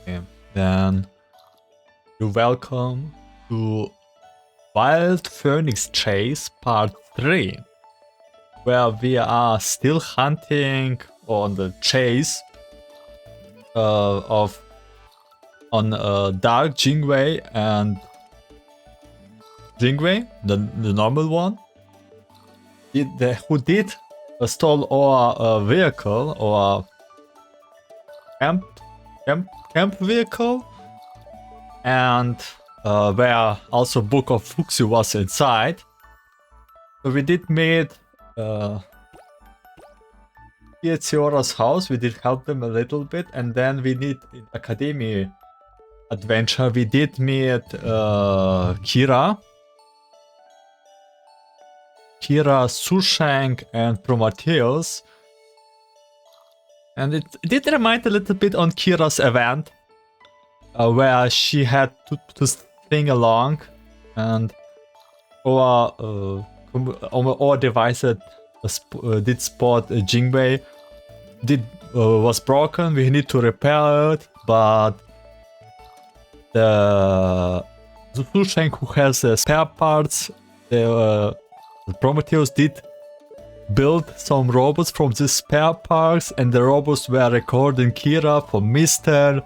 Okay. Then you're welcome to Wild Phoenix Chase Part 3, where we are still hunting on the chase on Dark Jingwei and Jingwei, the normal one. Who did stole our vehicle or camp vehicle, and where also Book of Fuxi was inside. So we did meet Yetsiora's house. We did help them a little bit, and then we did in Academy adventure. We did meet Kira, Sushank, and Prometheus. And it did remind a little bit on Kira's event, where she had to sing along, and our device did spot Jingwei was broken. We need to repair it, but the Sushank, who has spare parts, the Prometheus did build some robots from these spare parts, and the robots were recording Kira for Mister.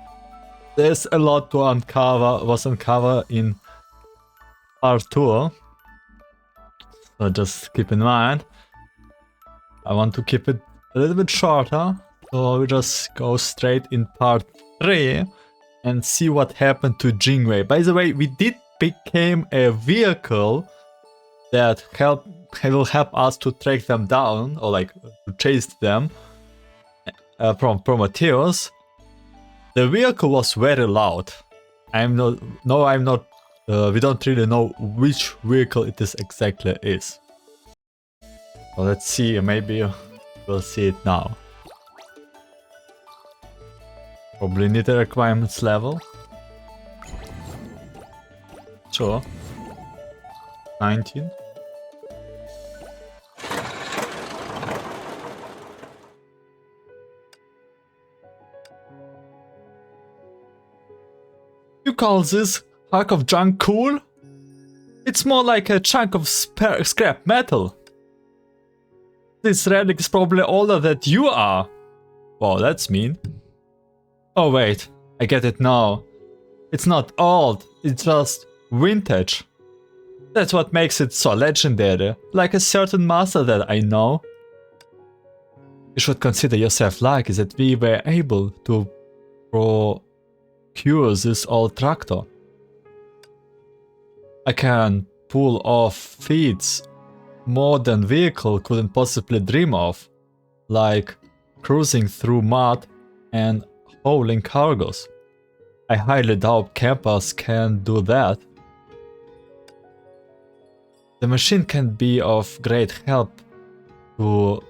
There's a lot to uncover in part 2. So just keep in mind. I want to keep it a little bit shorter, so we just go straight in part 3 and see what happened to Jingwei. By the way, we did become a vehicle that will help us to track them down, or like to chase them from Prometheus. The vehicle was very loud. We don't really know which vehicle it is exactly is. So let's see, maybe we'll see it now. Probably need a requirements level. Sure. 19. You call this hunk of junk cool? It's more like a chunk of scrap metal. This relic is probably older than you are. Wow, that's mean. Oh wait, I get it now. It's not old, it's just vintage. That's what makes it so legendary, like a certain master that I know. You should consider yourself lucky that we were able to procure this old tractor. I can pull off feats modern vehicle couldn't possibly dream of, like cruising through mud and hauling cargoes. I highly doubt campers can do that. The machine can be of great help to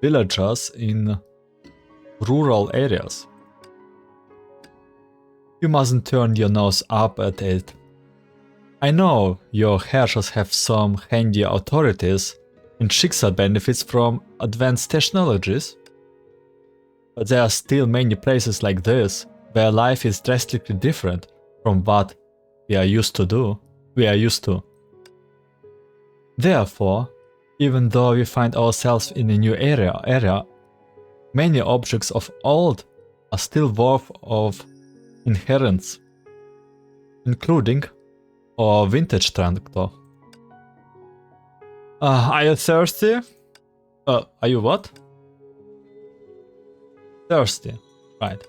villagers in rural areas. You mustn't turn your nose up at it. I know your herrschers have some handy authorities and Schicksal benefits from advanced technologies, but there are still many places like this where life is drastically different from what we are used to. Therefore, even though we find ourselves in a new area, many objects of old are still worth of inheritance, including our vintage tractor. Are you thirsty? Are you what? Thirsty, right.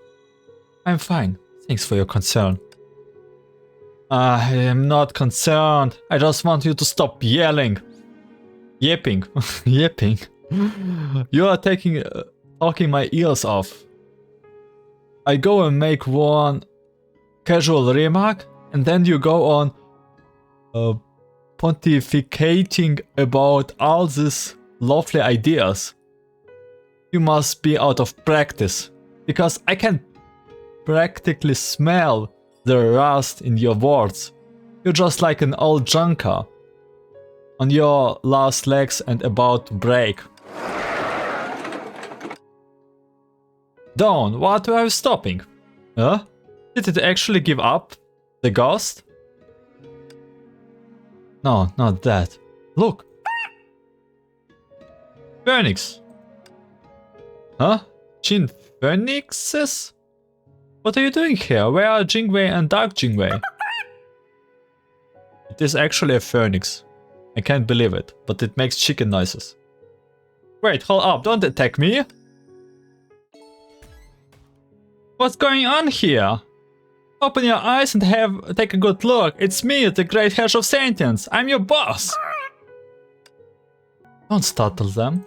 I'm fine, thanks for your concern. I am not concerned, I just want you to stop yelling. Yapping. You are talking my ears off. I go and make one casual remark, and then you go on pontificating about all these lovely ideas. You must be out of practice, because I can practically smell the rust in your words. You're just like an old junker, on your last legs and about to break. Dawn, what are you stopping? Huh? Did it actually give up? The ghost? No, not that. Look! Phoenix! Huh? Jin Phoenixes? What are you doing here? Where are Jingwei and Dark Jingwei? It is actually a phoenix. I can't believe it, but it makes chicken noises. Wait, hold up, don't attack me! What's going on here? Open your eyes and take a good look. It's me, the great Herrscher of Sentience. I'm your boss. Don't startle them.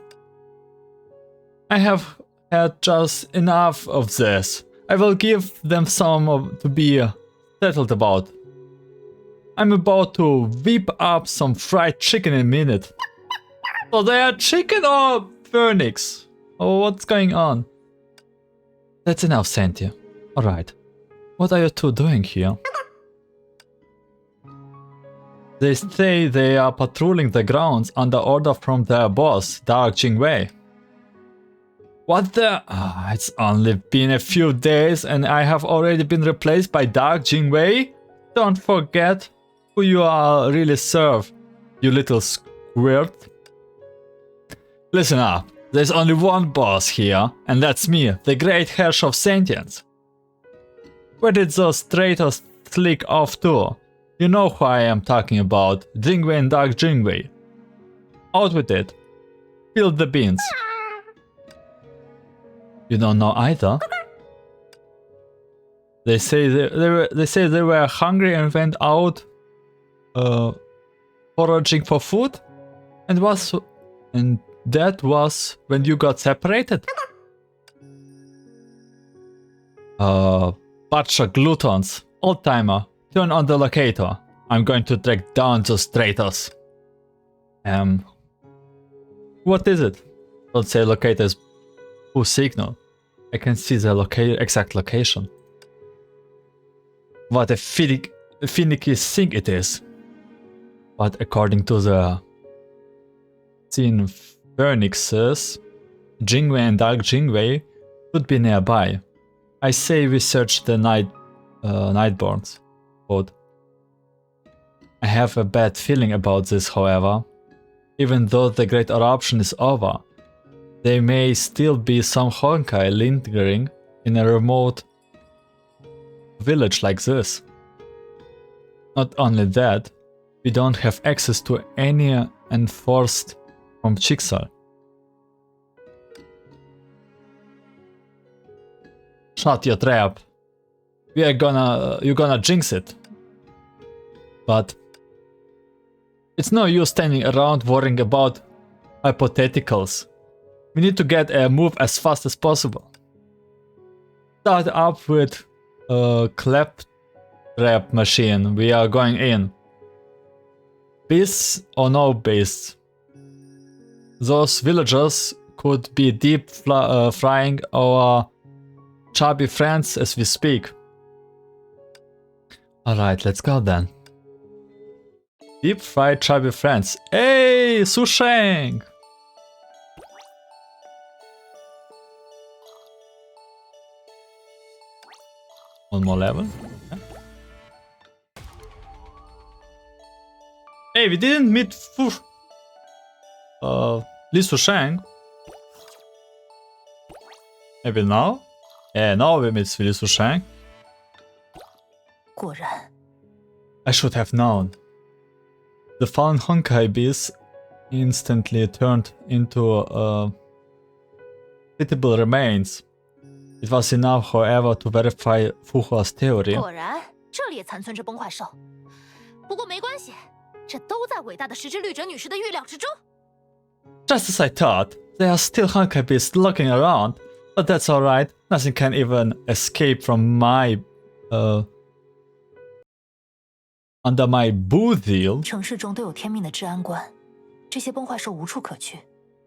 I have had just enough of this. I will give them some to be settled about. I'm about to whip up some fried chicken in a minute. So they are chicken or phoenix? Oh, what's going on? That's enough, Sentia. Alright. What are you two doing here? They say they are patrolling the grounds under order from their boss, Dark Jingwei. What the? It's only been a few days and I have already been replaced by Dark Jingwei? Don't forget who you are really serve, you little squirt. Listen up, there's only one boss here, and that's me, the great Herrscher of Sentience. Where did those traitors slick off to? You know who I am talking about, Jingwei and Dark Jingwei. Out with it. Spill the beans. You don't know either? They say they were hungry and went out foraging for food, and that was when you got separated. Bunch of gluttons, old timer. Turn on the locator. I'm going to track down those traitors. What is it? Don't say locators. Who signal? I can see the exact location. What a finicky thing it is. But according to the scene Phoenixes, Jingwei and Dark Jingwei should be nearby. I say we search the Nightborns. I have a bad feeling about this, however. Even though the Great Eruption is over, there may still be some Honkai lingering in a remote village like this. Not only that, we don't have access to any enforced from Chixal. Shut your trap. You're gonna jinx it. But it's no use standing around worrying about hypotheticals. We need to get a move as fast as possible. Start up with a claptrap machine. We are going in. Beasts or no beasts? Those villagers could be deep frying our chubby friends as we speak. Alright, let's go then. Deep fried chubby friends. Hey, Susheng! One more level. Okay. Hey, we didn't meet Li Susheng. Maybe now? Yeah, now we meet Li Susheng. 果然 I should have known. The fallen Honkai beasts instantly turned into pitiable remains. It was enough, however, to verify Fuhua's theory. 果然，这里也残存着崩坏兽。不过没关系，这都在伟大的石之律者女士的预料之中。 Just as I thought, there are still Honkai beasts lurking around, but that's alright. Nothing can even escape from my under my boozil. 城市中都有天命的治安官，这些崩坏兽无处可去，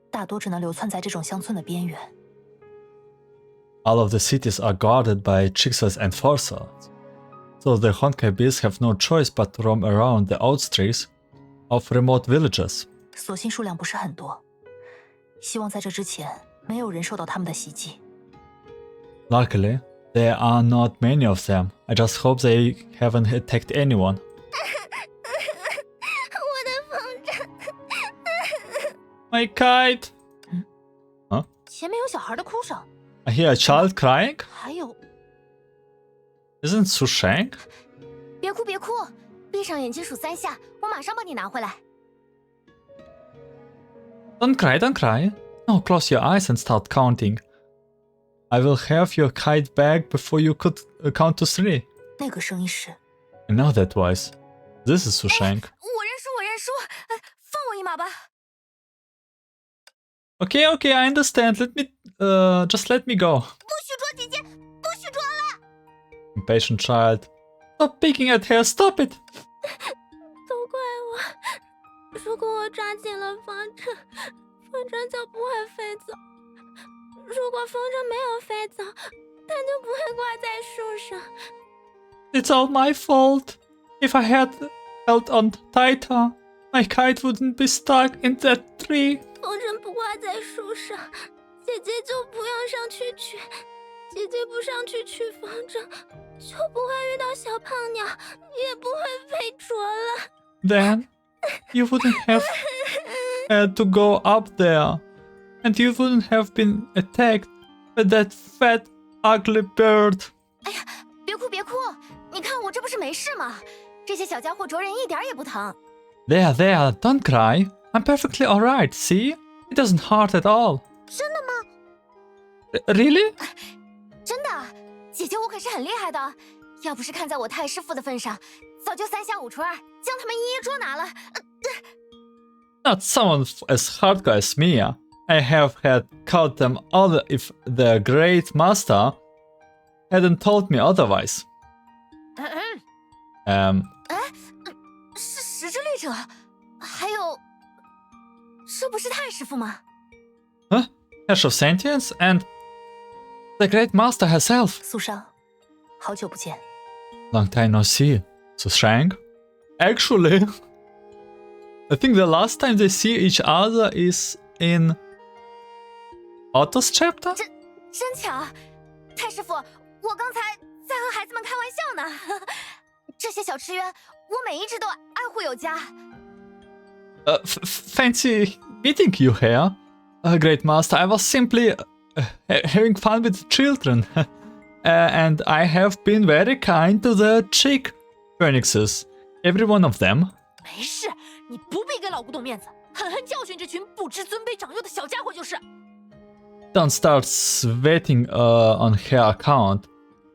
大多只能流窜在这种乡村的边缘。 All of the cities are guarded by Chixa's enforcers, so the Honkai beasts have no choice but to roam around the outstreets of remote villages. 所幸数量不是很多，希望在这之前没有人受到他们的袭击。 Luckily, There are not many of them. I just hope they haven't attacked anyone. 我的风筝， My kite! Huh? 前面有小孩的哭声， I hear a child crying? 还有， Isn't Susheng? 别哭别哭，闭上眼睛数3下，我马上帮你拿回来。 Don't cry, don't cry. No, close your eyes and start counting. I will have your kite back before you could count to 3. 那个声音是， I know that voice. This is Susheng. 我认输，我认输，放我一马吧。 Okay, okay, I understand. Just let me go. 不许捉姐姐，不许捉了！ Impatient child. Stop picking at her, stop it! 都怪我，如果我抓紧了风筝，风筝就不会飞走；如果风筝没有飞走，它就不会挂在树上。 It's all my fault. If I had held on tighter, my kite wouldn't be stuck in that tree. 风筝不挂在树上，姐姐就不用上去取。姐姐不上去取风筝，就不会遇到小胖鸟，也不会被啄了。 Then you wouldn't have had to go up there, and you wouldn't have been attacked by that fat, ugly bird. 哎呀，别哭别哭，你看我这不是没事吗？这些小家伙啄人一点也不疼。 There, there, don't cry. I'm perfectly alright, see? It doesn't hurt at all. 真的吗？ Really? 真的，姐姐我可是很厉害的，要不是看在我太师傅的份上，早就3下5除2将他们一一捉拿了。 Not someone as hardcore as me. I have had caught them all if the great master hadn't told me otherwise. 是石之律者，还有，这不是太师傅吗？ Huh? Ash of Sentience and the great master herself. 苏商，好久不见。 Long time no see. Susheng? Actually, I think the last time they see each other is in Otto's chapter? 真巧，太师傅，我刚才在和孩子们开玩笑呢。这些小吃员，我每一只都爱护有加。 Fancy meeting you here, great master. I was simply having fun with the children. And I have been very kind to the chick phoenixes. Every one of them. 没事，你不必给老古董面子，狠狠教训这群不知尊卑长幼的小家伙就是。 Don't start sweating on her account.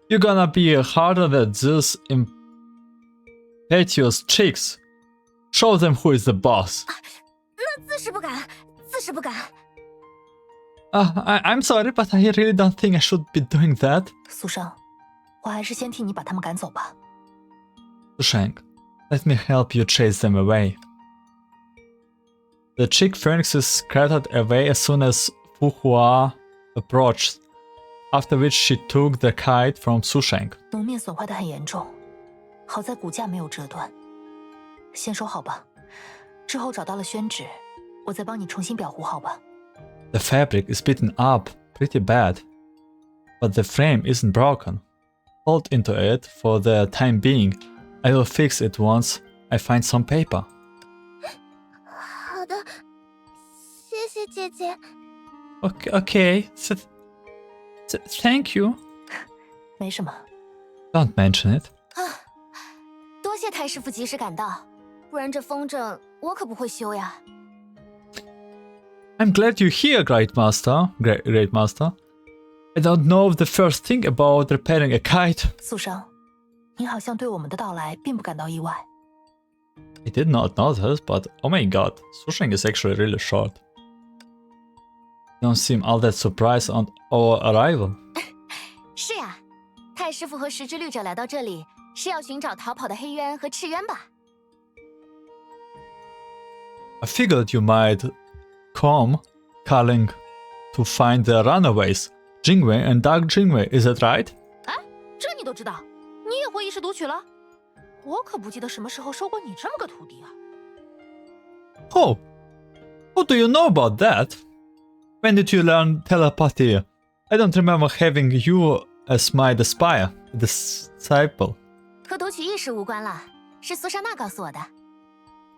You're gonna be harder than those impetuous chicks. Show them who is the boss. 那自是不敢，自是不敢。 I'm sorry, but I really don't think I should be doing that. 苏商，我还是先替你把他们赶走吧。 Susheng, let me help you chase them away. The chick phoenixes scattered away as soon as Fu Hua approached, after which she took the kite from Susheng. 蒙面损坏的很严重，好在骨架没有折断。先收好吧，之后找到了宣纸，我再帮你重新裱糊好吧。 The fabric is beaten up pretty bad, but the frame isn't broken. Hold into it for the time being. I will fix it once I find some paper. 好的，谢谢姐姐。 Okay, thank you. 没什么。 Don't mention it. 多谢太师傅及时赶到，不然这风筝我可不会修呀。 I'm glad you're here, Great Master. Great Master. I don't know the first thing about repairing a kite. 苏商，你好像对我们的到来并不感到意外。 I did not notice, but oh my god, Susheng is actually really short. Don't seem all that surprised on our arrival. 是呀，太师傅和石之律者来到这里，是要寻找逃跑的黑渊和赤渊吧？ I figured you might come calling to find the runaways, Jingwei and Dark Jingwei, is that right? 哎，这你都知道？你也会一时读取了？我可不记得什么时候收过你这么个徒弟啊！ Oh, what do you know about that? When did you learn telepathy? I don't remember having you as my disciple. 和读取意识无关了，是苏珊娜告诉我的。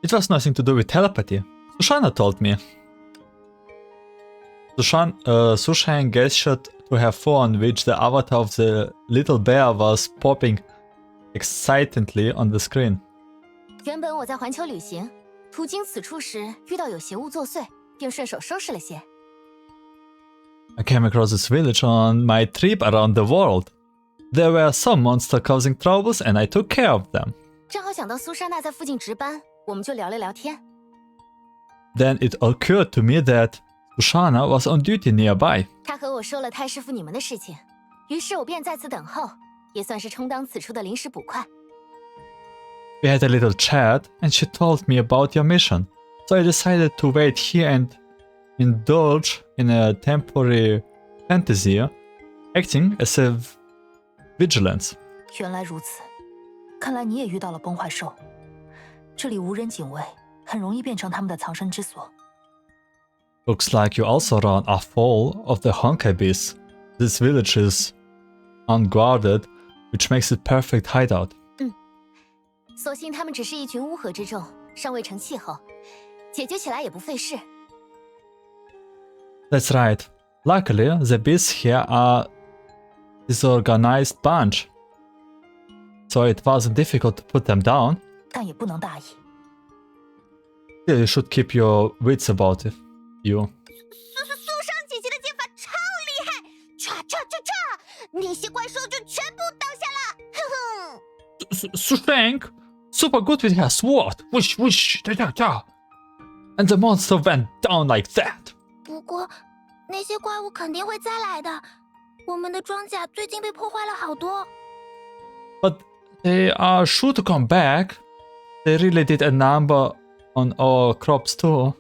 It was nothing to do with telepathy. Sushana told me. Sushan gestured to her phone, which the avatar of the little bear was popping excitedly on the screen. 原本我在环球旅行，途经此处时遇到有邪物作祟，便顺手收拾了些。I came across this village on my trip around the world. There were some monsters causing troubles, and I took care of them. 正好想到苏珊娜在附近值班，我们就聊了聊天。Then it occurred to me that Sushana was on duty nearby. 她和我说了太师傅你们的事情，于是我便在此等候，也算是充当此处的临时捕快。We had a little chat, and she told me about your mission. So I decided to wait here and indulge in a temporary fantasy, acting as a vigilance. 原来如此，看来你也遇到了崩坏兽。这里无人警卫，很容易变成他们的藏身之所。Looks like you also run a foul of the Honkai beasts. This village is unguarded, which makes it perfect hideout. 所幸他们只是一群乌合之众，尚未成气候，解决起来也不费事。That's right. Luckily, the beasts here are disorganized bunch, so it wasn't difficult to put them down. 但也不能大意。 Still, you should keep your wits about it. You. 苏珊姐姐的剑法超厉害，唰唰唰唰，那些怪兽就全部倒下了。哼哼。Sushank, super good with her sword. Whoosh, whoosh, da da da. And the monster went down like that. 不过，那些怪物肯定会再来的。我们的装甲最近被破坏了好多。But they are sure to come back. They really did a number on our crops too.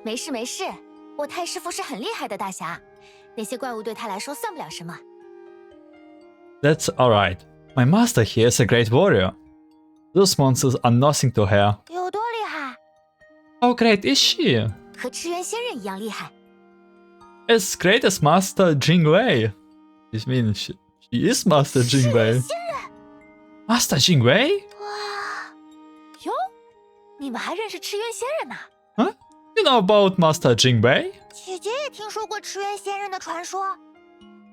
没事没事，我太师傅是很厉害的大侠，那些怪物对他来说算不了什么。That's alright. My master here is a great warrior. Those monsters are nothing to her. 有多厉害？ How great is she? 和赤原仙人一样厉害。As great as Master Jingwei. I mean, she is Master Jingwei. Master Jingwei? 哇，哟，你们还认识赤原仙人呐？ Huh? You know about Master Jingwei? 姐姐也听说过赤原仙人的传说。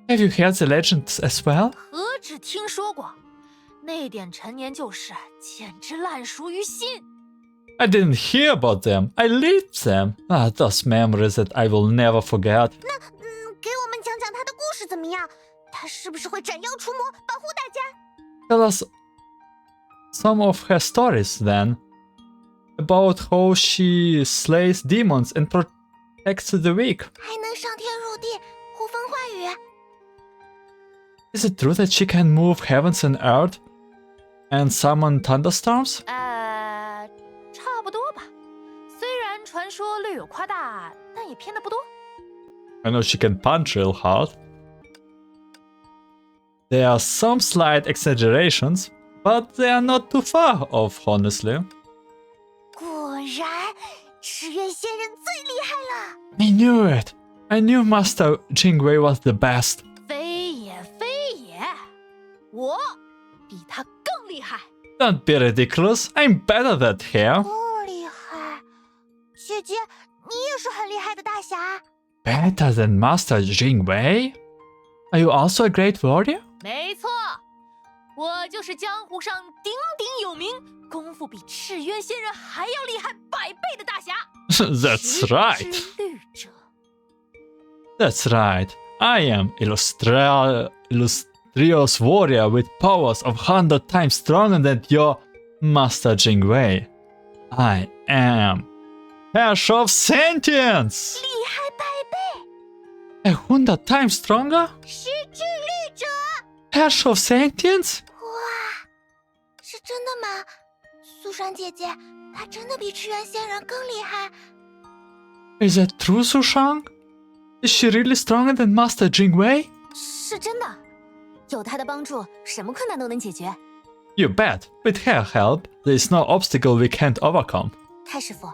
Have you heard the legends as well? 何止听说过，那点陈年旧事简直烂熟于心。 I didn't hear about them. I lived them. Ah, those memories that I will never forget. 给我们讲讲他的故事怎么样？他是不是会斩妖除魔，保护大家？ Tell us some of her stories then. About how she slays demons and protects the weak. 还能上天入地，呼风唤雨。 Is it true that she can move heavens and earth and summon thunderstorms? 差不多吧。虽然传说略有夸大，但也偏的不多。 I know she can punch real hard. There are some slight exaggerations, but they are not too far off, honestly. 果然，赤原仙人最厉害了。 I knew it! I knew Master Jingwei was the best. 非也非也，我比他更厉害。 Don't be ridiculous, I'm better than her. 不厉害，姐姐，你也是很厉害的大侠。 Better than Master Jingwei? Are you also a great warrior? 没错，我就是江湖上鼎鼎有名，功夫比赤渊仙人还要厉害100倍的大侠。 That's right. 十之律者。 That's right. I am illustrious warrior with powers of 100 times stronger than your Master Jingwei. I am Hash of Sentience! 厉害100倍， 100 times stronger? 失之律者。 Hash of Sentience? 哇，是真的吗？苏珊姐姐，她真的比赤原仙人更厉害。 Is that true, Sushang? Is she really stronger than Master Jingwei? 是真的，有他的帮助，什么困难都能解决。 You bet. With her help, there is no obstacle we can't overcome. 太师傅，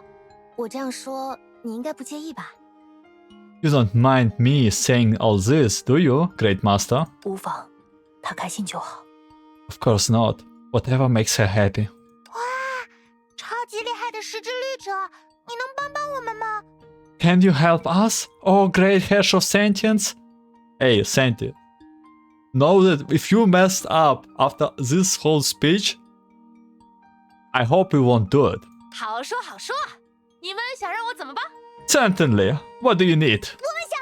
我这样说你应该不介意吧？ You don't mind me saying all this, do you, Great Master? 无妨，她开心就好。 Of course not. Whatever makes her happy. 超级厉害的石之律者，你能帮帮我们吗？ Can you help us, oh great Hesh of Sentience? Hey, Senti. Know that if you messed up after this whole speech, I hope you won't do it. 好说好说，你们想让我怎么帮？ Certainly. What do you need? 我们想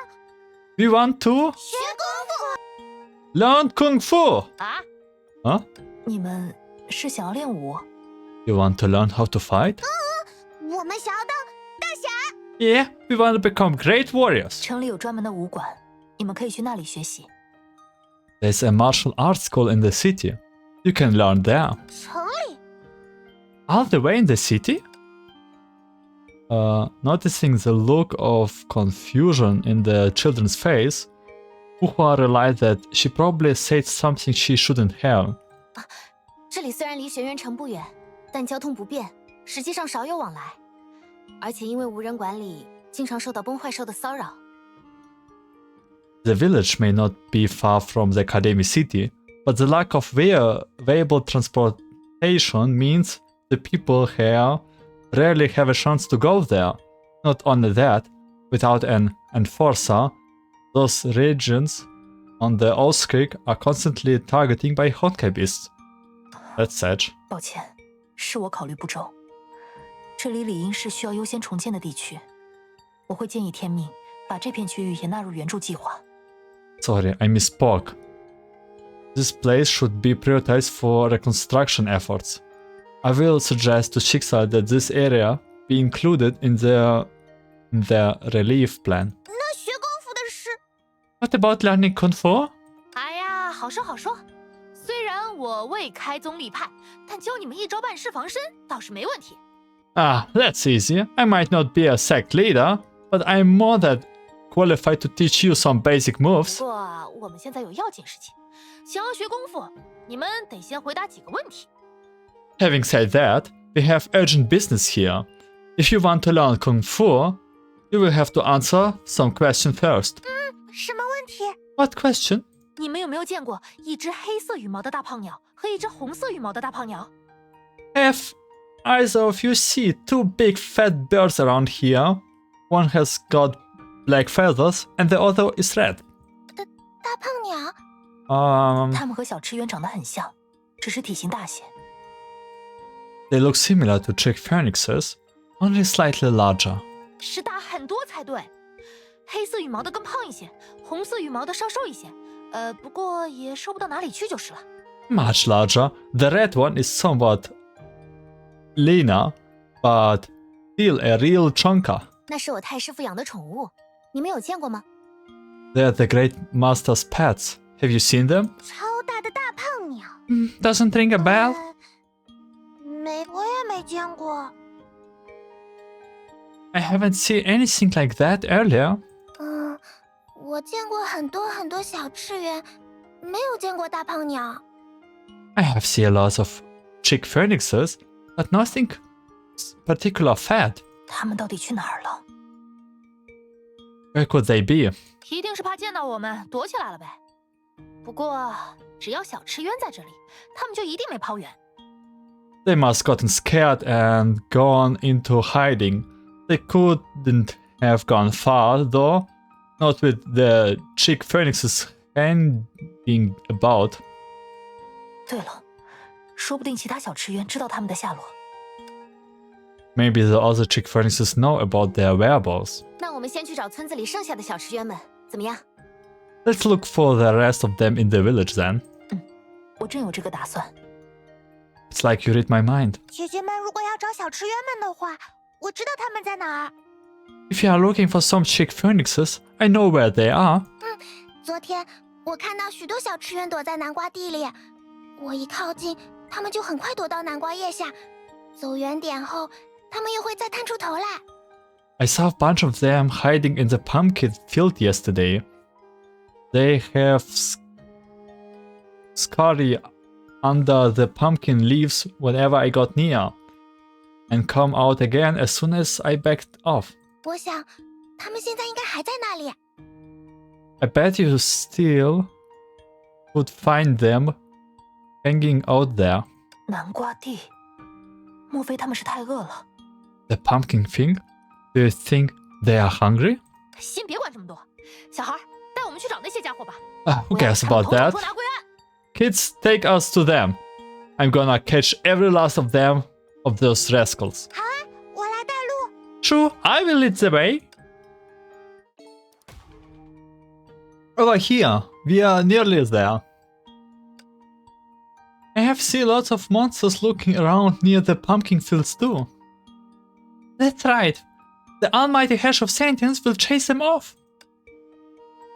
We want to 学功夫。 learn Kung Fu. 啊？ Huh? 你们是想要练武？ You want to learn how to fight? 我们想要当大侠。 Yeah, we want to become great warriors. 城里有专门的武馆，你们可以去那里学习。 There's a martial arts school in the city. You can learn there. 城里 All the way in the city? Noticing the look of confusion in the children's face, Wuhua realized that she probably said something she shouldn't have. 这里虽然离玄元城不远，但交通不便，实际上少有往来。而且因为无人管理，经常受到崩坏兽的骚扰。 The village may not be far from the Academy city, but the lack of viable transportation means the people here rarely have a chance to go there. Not only that, without an enforcer, those regions on the Oathcreek are constantly targeting by Honkai beasts. That's sad. 抱歉，是我考虑不周。这里理应是需要优先重建的地区，我会建议天命把这片区域也纳入援助计划。 Sorry, I misspoke. This place should be prioritized for reconstruction efforts. I will suggest to Shixa that this area be included in the relief plan. 那学功夫的事， What about learning Kung Fu? 哎呀，好说好说。虽然我未开宗立派，但教你们一招半式防身倒是没问题。 Ah, that's easy. I might not be a sect leader, but I'm more than qualified to teach you some basic 不 moves. 过我们现在有要紧事情，想要学功夫，你们得先回答几个问题。 Having said that, we have urgent business here. If you want to learn Kung Fu, you will have to answer some question first. 什么问题？ What question? 你们有没有见过一只黑色羽毛的大胖鸟和一只红色羽毛的大胖鸟？ Have either of you see two big fat birds around here? One has got black feathers and the other is red. 大胖鸟，它们和小赤鸢长得很像，只是体型大些。 They look similar to chick phoenixes, only slightly larger. 是大很多才对。黑色羽毛的更胖一些，红色羽毛的稍瘦一些。不过也瘦不到哪里去就是了。 Much larger. The red one is somewhat leaner, but still a real chunker. 那是我太师傅养的宠物，你们有见过吗？ They're the Great Master's pets. Have you seen them? 超大的大胖鸟， Doesn't ring a bell? 我也没见过。 I haven't seen anything like that earlier. 我见过很多小赤鸢，没有见过大胖鸟。 I have seen a lot of chick phoenixes, but nothing particular fat. 它们到底去哪儿了？ Where could they be? 一定是怕见到我们躲起来了呗。不过只要小赤鸢在这里，他们就一定没跑远。 They must gotten scared and gone into hiding. They couldn't have gone far, though. Not with the chick phoenixes hanging about. 对了，说不定其他小赤鸢知道它们的下落。 Maybe the other chick phoenixes know about their whereabouts. 那我们先去找村子里剩下的小赤鸢们，怎么样？ Let's look for the rest of them in the village then. 我正有这个打算。 It's like you read my mind. 姐姐们如果要找小赤鸢们的话，我知道他们在哪儿。 If you are looking for some chick phoenixes, I know where they are. 昨天我看到许多小赤鸢躲在南瓜地里，我一靠近，它们就很快躲到南瓜叶下。走远点后，它们又会再探出头来。 I saw a bunch of them hiding in the pumpkin field yesterday. They have scurry under the pumpkin leaves whenever I got near, and come out again as soon as I backed off. 我想，他们现在应该还在那里。 I bet you still would find them hanging out there. 南瓜地，莫非他们是太饿了？ The pumpkin thing? Do you think they are hungry? 先别管这么多，小孩，带我们去找那些家伙吧。 Who cares about 我要 that? 把他们统统捉拿归案。 Kids, take us to them. I'm gonna catch every last of them, of those rascals. 好啊，我来带路。 Sure, I will lead the way. Over here, we are nearly there. I have seen lots of monsters looking around near the pumpkin fields too. That's right. The almighty hash of sentience will chase them off.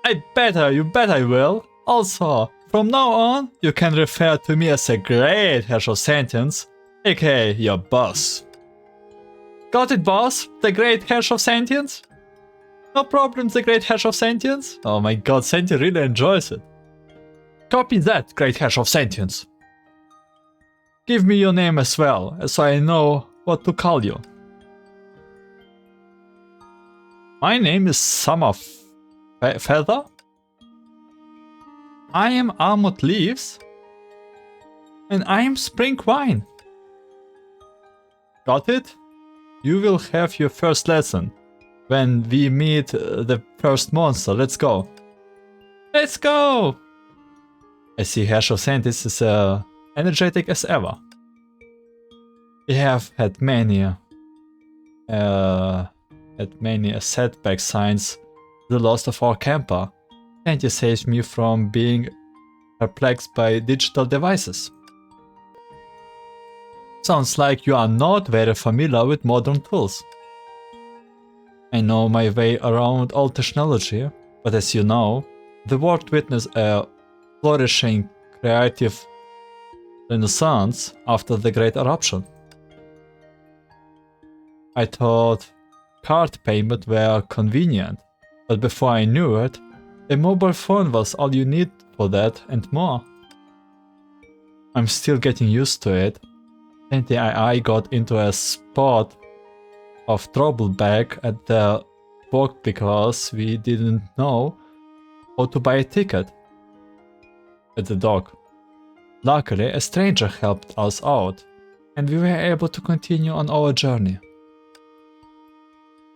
You bet I will. Also, from now on, you can refer to me as a great hash of sentience, aka your boss. Got it, boss? The great hash of sentience? No problem, the great hash of sentience? Oh my god, Senti really enjoys it. Copy that, great hash of sentience. Give me your name as well, so I know what to call you. My name is Summer Feather. I am Almond Leaves. And I am Spring Wine. Got it? You will have your first lesson when we meet the first monster. Let's go. Let's go! I see Hash of Sentience is energetic as ever. We have had many setback signs. The loss of our camper. And you saved me from being perplexed by digital devices. Sounds like you are not very familiar with modern tools. I know my way around all technology, but as you know, the world witnessed a flourishing creative renaissance after the Great Eruption. I thought card payment were convenient, but before I knew it, a mobile phone was all you need for that and more. I'm still getting used to it. And I got into a spot of trouble back at the work because we didn't know how to buy a ticket at the dock. Luckily, a stranger helped us out, and we were able to continue on our journey.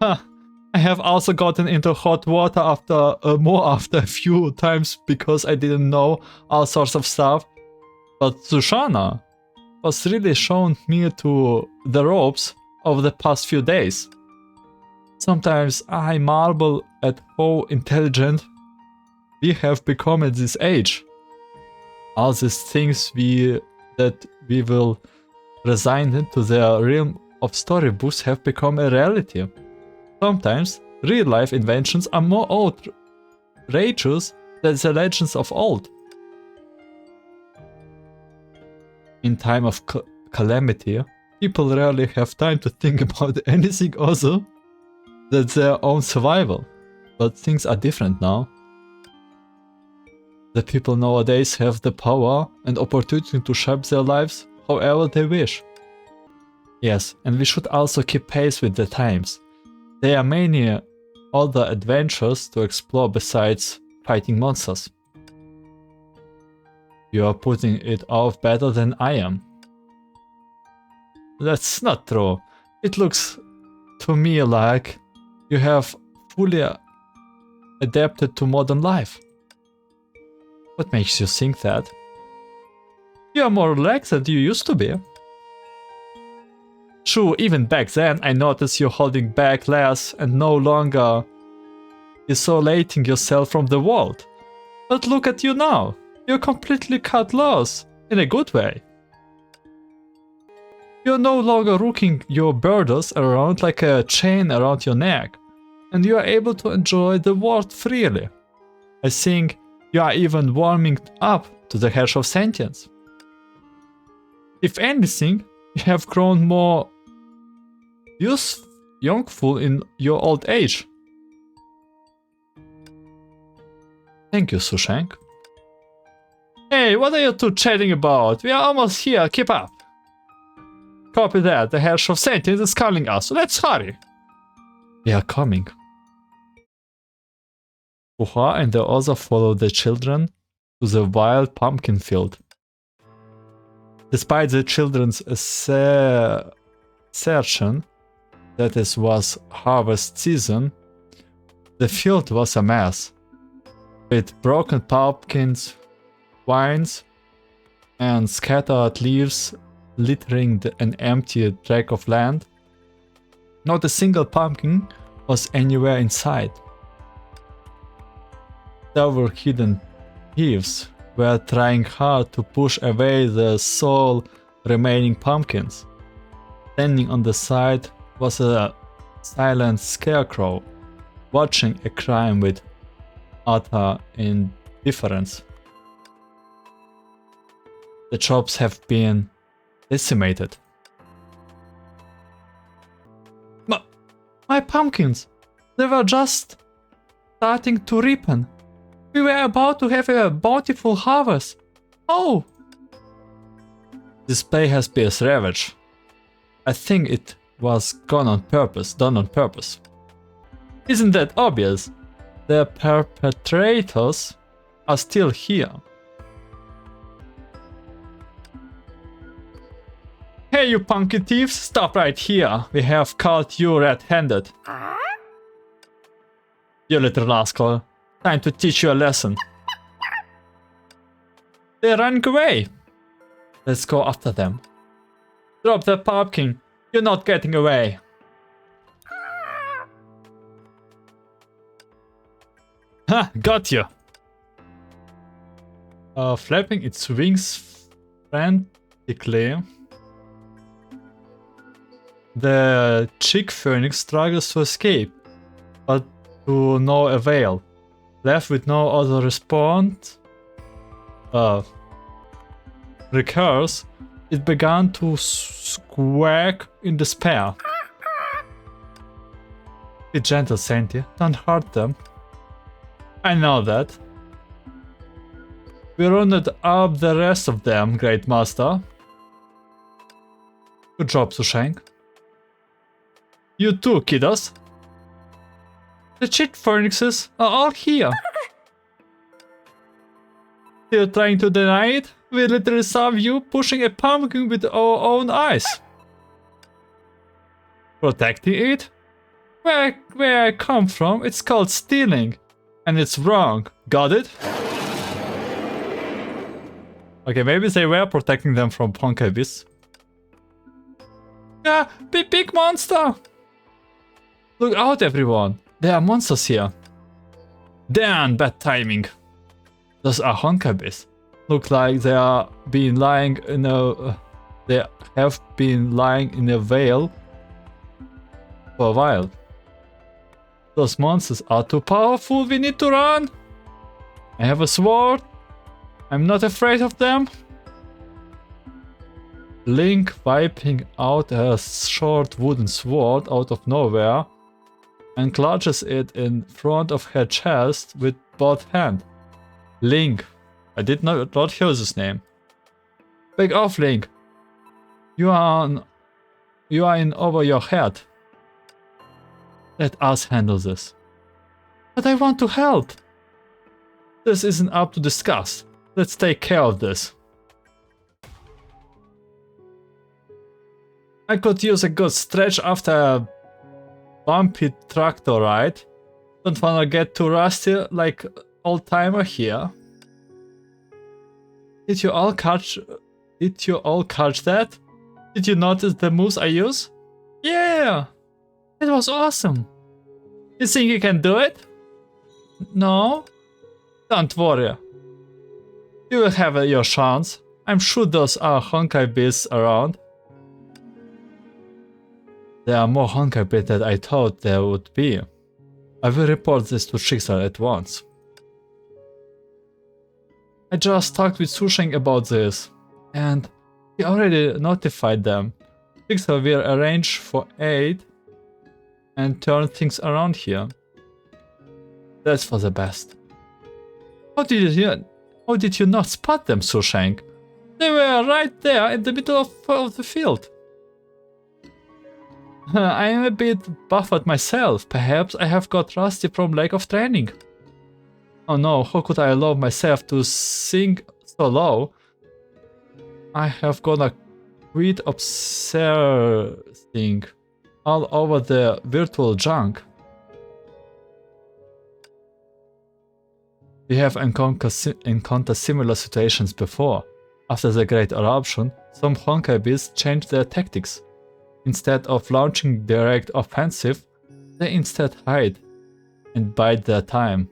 I have also gotten into hot water after a few times because I didn't know all sorts of stuff. But Sushana was really showing me to the ropes over the past few days. Sometimes I marvel at how intelligent we have become at this age. All these things that we will resign into the realm of storybooks have become a reality. Sometimes real-life inventions are more outrageous than the legends of old. In time of calamity, people rarely have time to think about anything other than their own survival. But things are different now. The people nowadays have the power and opportunity to shape their lives however they wish. Yes, and we should also keep pace with the times. There are many other adventures to explore besides fighting monsters. You are putting it off better than I am. That's not true. It looks to me like you have fully adapted to modern life. What makes you think that? You are more relaxed than you used to be. Sure, even back then I noticed you holding back less and no longer isolating yourself from the world. But look at you now. You're completely cut loose, in a good way. You're no longer rocking your burdens around like a chain around your neck, and you are able to enjoy the world freely. I think you are even warming up to the hash of sentience. If anything, you have grown more youthful in your old age. Thank you, Sushank. Hey, what are you two chatting about? We are almost here, keep up. Copy that, the hash of sentience is calling us, let's hurry. We are coming. Puha and the other follow the children to the wild pumpkin field. Despite the children's assertion that it was harvest season, the field was a mess, with broken pumpkins, vines, and scattered leaves littering an empty tract of land. Not a single pumpkin was anywhere in sight. Several hidden thieves were trying hard to push away the sole remaining pumpkins. Standing on the side was a silent scarecrow, watching a crime with utter indifference. The shops have been decimated. My pumpkins! They were just starting to ripen. We were about to have a bountiful harvest. Oh! This play has been ravaged. I think it was done on purpose. Isn't that obvious? The perpetrators are still here. Hey, you pumpkin thieves, stop right here. We have caught you red-handed. You little rascal. Time to teach you a lesson. They're running away. Let's go after them. Drop the pumpkin. You're not getting away. Ha! Got you. Flapping its wings frantically, the chick phoenix struggles to escape, but to no avail. Left with no other response, recurs, it began to squawk in despair. Be gentle, Santi. Don't hurt them. I know that. We rounded up the rest of them, Great Master. Good job, Sushank. You too, kiddos. The chick phoenixes are all here. Still trying to deny it? We literally saw you pushing a pumpkin with our own eyes. Protecting it? Where I come from, it's called stealing. And it's wrong. Got it? Okay, maybe they were protecting them from Honkai beasts. Yeah, big monster! Look out, everyone. There are monsters here. Damn, bad timing. Those are Honkai beasts. Look like they are been lying in a... they have been lying in a veil for a while. Those monsters are too powerful. We need to run. I have a sword. I'm not afraid of them. Link wiping out a short wooden sword out of nowhere and clutches it in front of her chest with both hands. Link. I did not hear this name. Back off, Link. You are in over your head. Let us handle this. But I want to help. This isn't up to discuss. Let's take care of this. I could use a good stretch after a bumpy tractor ride. Don't wanna get too rusty like old timer here. Did you all catch that? Did you notice the moves I use? Yeah! It was awesome. You think you can do it? No? Don't worry. You will have your chance. I'm sure those are Honkai beasts around. There are more Honkai beasts than I thought there would be. I will report this to Shixar at once. I just talked with Susheng about this, and he already notified them. Shixar will arrange for aid and turn things around here. That's for the best. How did you not spot them, Susheng? They were right there in the middle of the field. I am a bit buffed myself. Perhaps I have got rusty from lack of training. Oh no, how could I allow myself to sing so low? I have gonna quit obsessing all over the virtual junk. We have encountered similar situations before. After the Great Eruption, some Honkai beasts changed their tactics. Instead of launching direct offensive, they instead hide and bide their time.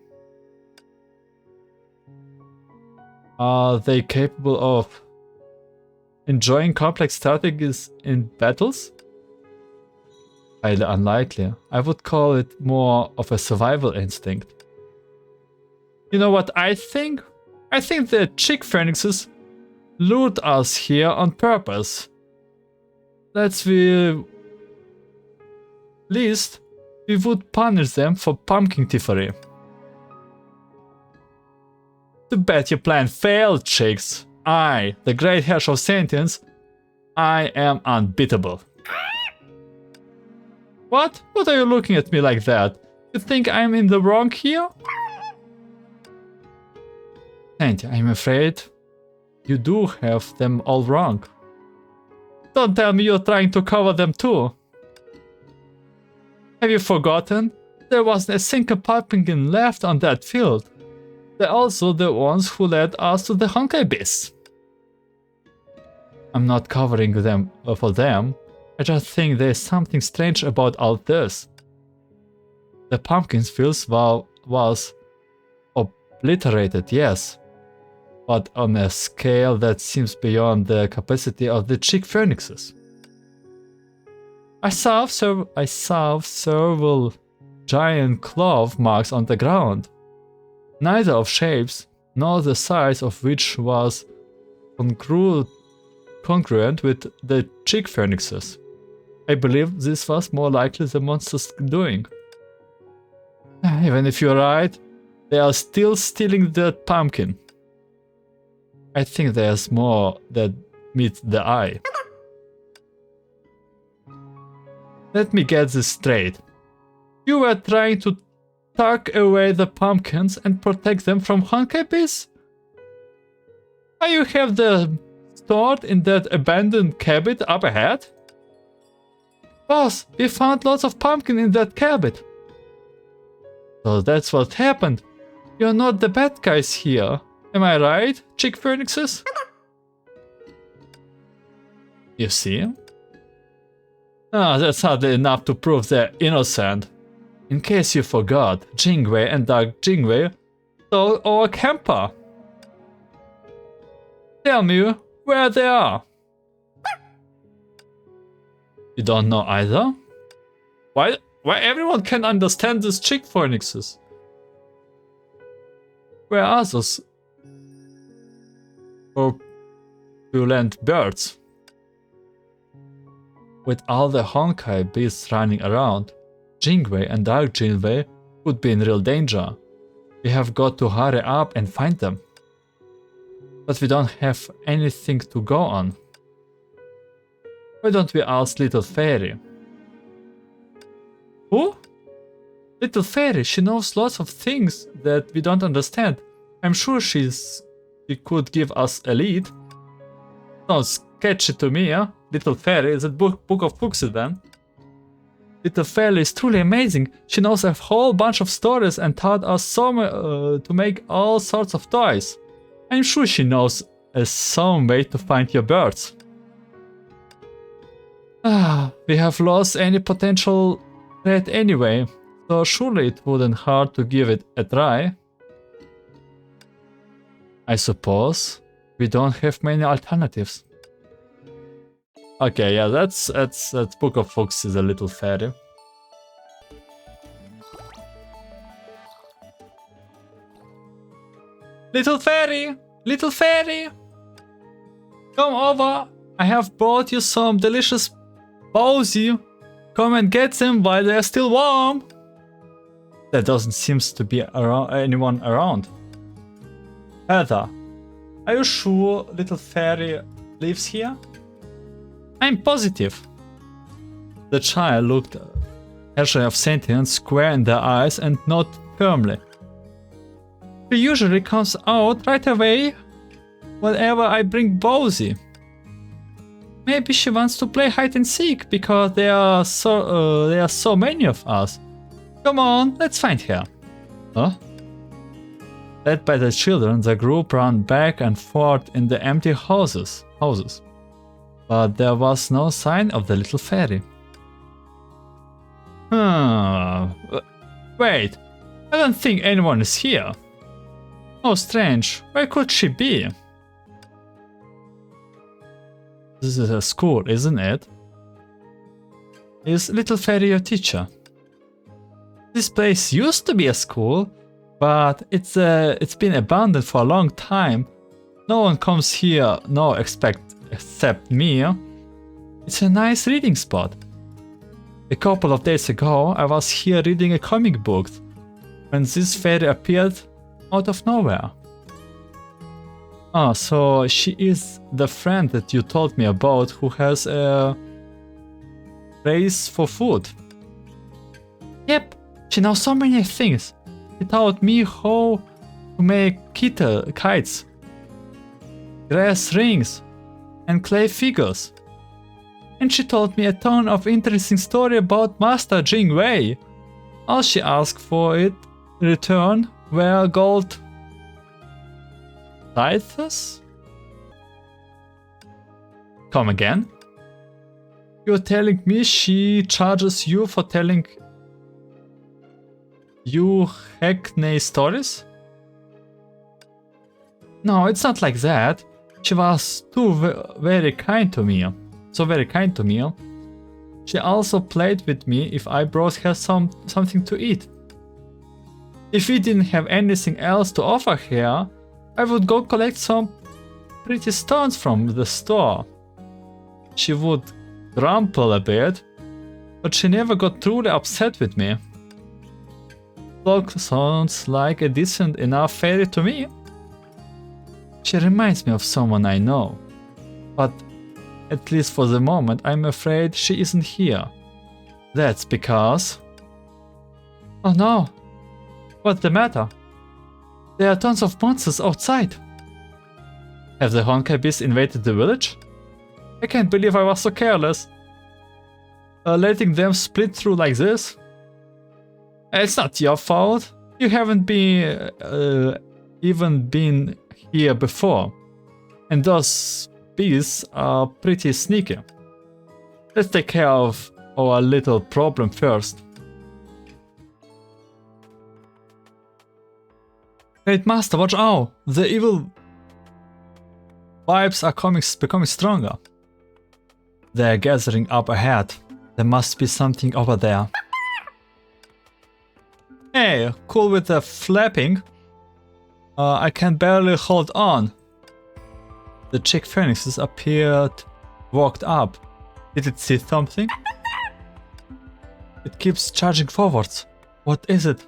Are they capable of enjoying complex strategies in battles? Highly unlikely. I would call it more of a survival instinct. You know what I think? I think the chick phoenixes lured us here on purpose. That's the least we would punish them for pumpkin thievery. Too bad your plan failed, chicks. I, the great Herrscher of Sentience, I am unbeatable. What? What are you looking at me like that? You think I'm in the wrong here? And I'm afraid you do have them all wrong. Don't tell me you're trying to cover them too. Have you forgotten? There wasn't a single pumpkin left on that field. They're also the ones who led us to the Honkai beasts. I'm not covering them for them. I just think there's something strange about all this. The pumpkin's field was obliterated, yes, but on a scale that seems beyond the capacity of the chick phoenixes. I saw several giant claw marks on the ground, neither of shapes nor the size of which was congruent with the chick phoenixes. I believe this was more likely the monster's doing. Even if you're right, they are still stealing that pumpkin. I think there's more that meets the eye. Let me get this straight. You were trying to tuck away the pumpkins and protect them from Honkai beasts? Why you have them stored in that abandoned cabin up ahead? Boss, we found lots of pumpkin in that cabin. So that's what happened. You're not the bad guys here. Am I right, chick phoenixes? You see? That's hardly enough to prove they're innocent. In case you forgot, Jingwei and Dark Jingwei stole our camper. Tell me where they are. You don't know either? Why everyone can understand these chick phoenixes? Where are those corpulent birds? With all the Honkai beasts running around, Jingwei and Dark Jingwei could be in real danger. We have got to hurry up and find them. But we don't have anything to go on. Why don't we ask Little Fairy? Who? Little Fairy, she knows lots of things that we don't understand. I'm sure she could give us a lead. Sounds sketchy to me, huh? Little Fairy, is it book of books then? Little Fairy is truly amazing. She knows a whole bunch of stories and taught us to make all sorts of toys. I'm sure she knows some way to find your birds. We have lost any potential threat anyway, so surely it wouldn't hurt to give it a try. I suppose we don't have many alternatives. Okay, yeah, that's Book of Fox is a Little Fairy. Little Fairy! Little Fairy! Come over! I have brought you some delicious bowsy. Come and get them while they're still warm. There doesn't seem to be anyone around. Heather, are you sure Little Fairy lives here? I'm positive. The child looked Herrscher of Sentience square in the eyes and nodded firmly. She usually comes out right away whenever I bring Bowsy. Maybe she wants to play hide and seek because there are so many of us. Come on, let's find her. Huh? Led by the children, the group ran back and forth in the empty houses. But there was no sign of the little fairy. Wait, I don't think anyone is here. Oh, strange. Where could she be? This is a school, isn't it? Is Little Fairy your teacher? This place used to be a school, but it's been abandoned for a long time. No one comes here, except me. It's a nice reading spot. A couple of days ago, I was here reading a comic book when this fairy appeared out of nowhere. Ah, so she is the friend that you told me about who has a race for food. Yep, she knows so many things. She taught me how to make kites, grass rings, and clay figures. And she told me a ton of interesting stories about Master Jingwei. All she asked for it in return were gold tithes? Come again? You're telling me she charges you for telling you hackney stories? No, it's not like that. She was very kind to me. So very kind to me. She also played with me if I brought her something to eat. If we didn't have anything else to offer her, I would go collect some pretty stones from the store. She would grumble a bit, but she never got truly upset with me. Dog sounds like a decent enough fairy to me. She reminds me of someone I know, but at least for the moment I'm afraid she isn't here. That's because... Oh no! What's the matter? There are tons of monsters outside. Have the Honkai beasts invaded the village? I can't believe I was so careless. Letting them split through like this? It's not your fault. You haven't even been here before. And those beasts are pretty sneaky. Let's take care of our little problem first. Great Master, watch out! The evil vibes are becoming stronger. They're gathering up ahead. There must be something over there. Hey, cool with the flapping. I can barely hold on. The chick phoenixes walked up. Did it see something? It keeps charging forwards. What is it?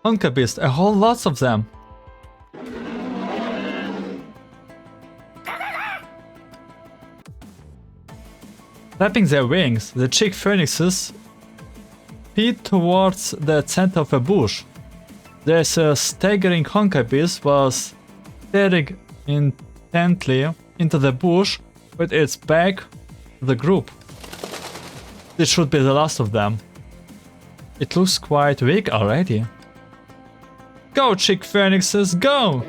Honkai beast, a whole lot of them. Flapping their wings, the chick phoenixes speed towards the center of a bush. There's a staggering Honkai beast was staring intently into the bush with its back to the group. This should be the last of them. It looks quite weak already. Go, chick phoenixes, go!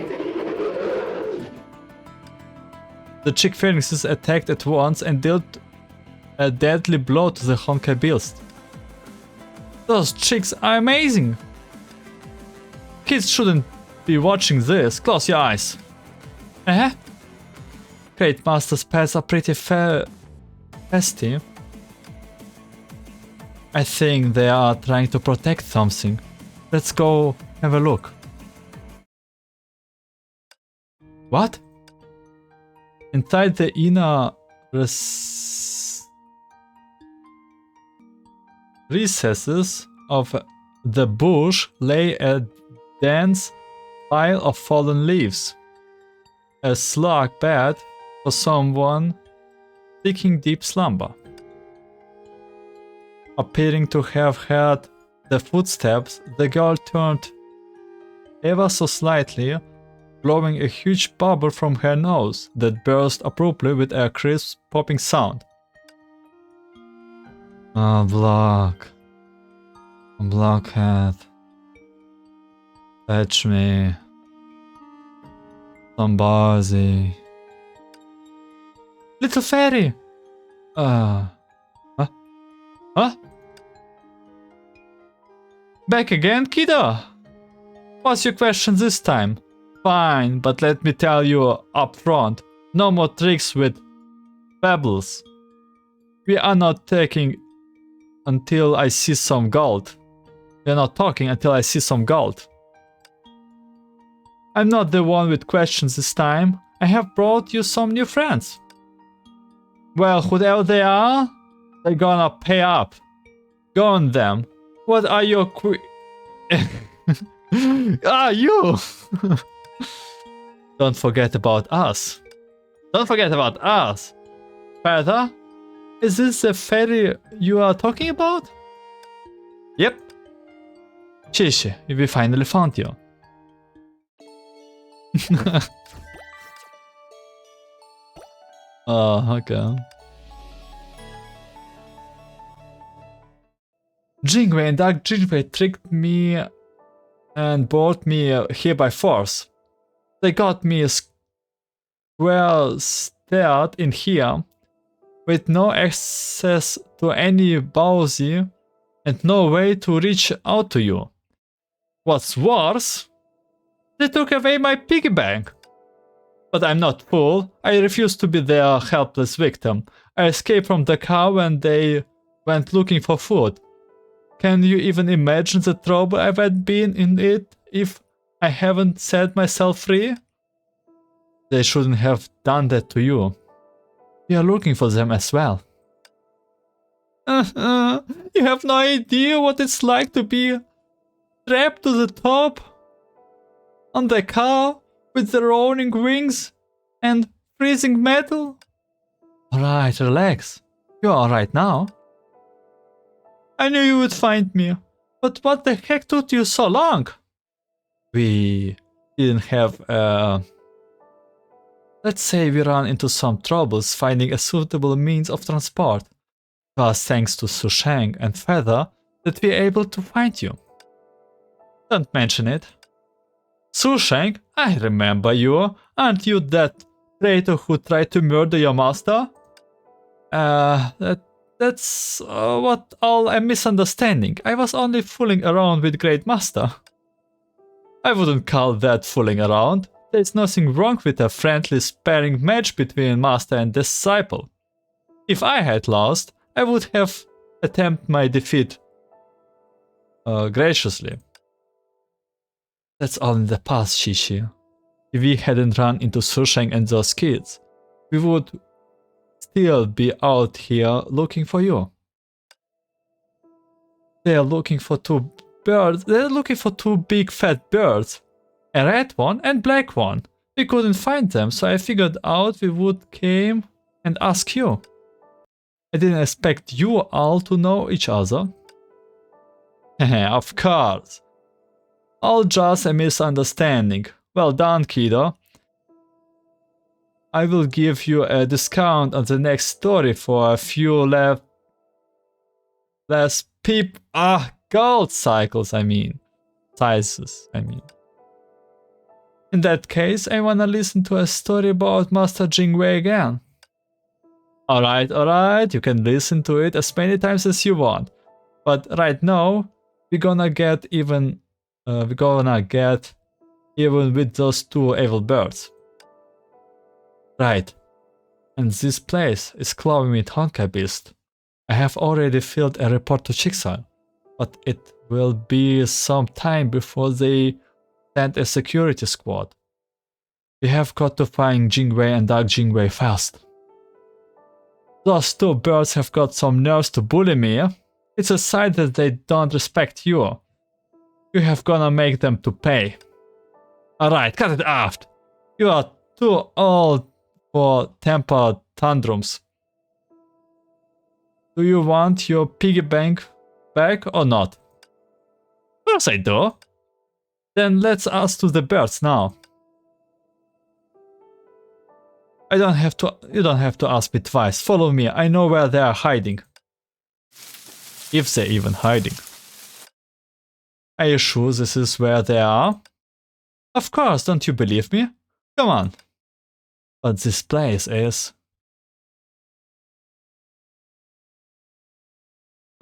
The chick phoenixes attacked at once and dealt a deadly blow to the Honkai beast. Those chicks are amazing! Kids shouldn't be watching this. Close your eyes. Great Master's pets are pretty festy. I think they are trying to protect something. Let's go have a look. What? Inside the inner recesses of the bush lay a dense pile of fallen leaves. A slug bed for someone seeking deep slumber. Appearing to have heard the footsteps, the girl turned ever so slightly, blowing a huge bubble from her nose that burst abruptly with a crisp popping sound. Ah, Blockhead. Fetch me. Somebody. Little fairy! Huh? Huh? Back again, kiddo? What's your question this time? Fine, but let me tell you up front. No more tricks with pebbles. We are not taking until I see some gold. We are not talking until I see some gold. I'm not the one with questions this time. I have brought you some new friends. Well, whoever they are, they're gonna pay up. Go on them. What are your you! Don't forget about us. Don't forget about us. Further, is this the fairy you are talking about? Yep. Chishi, we finally found you. Oh, okay. Jingwei and Dark Jingwei tricked me and brought me here by force. They got me square stared in here, with no access to any Bowsy and no way to reach out to you. What's worse, they took away my piggy bank. But I'm not fool. I refuse to be their helpless victim. I escaped from the car when they went looking for food. Can you even imagine the trouble I would been in it if I haven't set myself free? They shouldn't have done that to you. We are looking for them as well. You have no idea what it's like to be strapped to the top on the car with the rolling wings and freezing metal? Alright, relax. You're alright now. I knew you would find me, but what the heck took you so long? We didn't have let's say we ran into some troubles finding a suitable means of transport. It was thanks to Susheng and Feather that we were able to find you. Don't mention it. Susheng, I remember you. Aren't you that traitor who tried to murder your master? That's what all a misunderstanding. I was only fooling around with Great Master. I wouldn't call that fooling around. There's nothing wrong with a friendly sparring match between master and disciple. If I had lost, I would have attempted my defeat graciously. That's all in the past, Shishi. If we hadn't run into Susheng and those kids, we would still be out here looking for you. They're looking for two birds. They're looking for two big fat birds. A red one and black one. We couldn't find them, so I figured out we would came and ask you. I didn't expect you all to know each other. Of course. All just a misunderstanding. Well done, kiddo. I will give you a discount on the next story for a few less gold cycles, sizes, In that case, I wanna listen to a story about Master Jingwei again. Alright, you can listen to it as many times as you want. But right now, we're gonna get even with those two evil birds. Right. And this place is clawing with Honkai beast. I have already filled a report to Chixal, but it will be some time before they send a security squad. We have got to find Jingwei and Dark Jingwei fast. Those two birds have got some nerves to bully me. It's a sign that they don't respect you. You have gonna make them to pay. Alright, cut it off. You are too old for temper tantrums. Do you want your piggy bank back or not? Of course I do. Then let's ask to the birds now. You don't have to ask me twice. Follow me. I know where they are hiding. If they're even hiding. Are you sure this is where they are? Of course, don't you believe me? Come on. But this place is...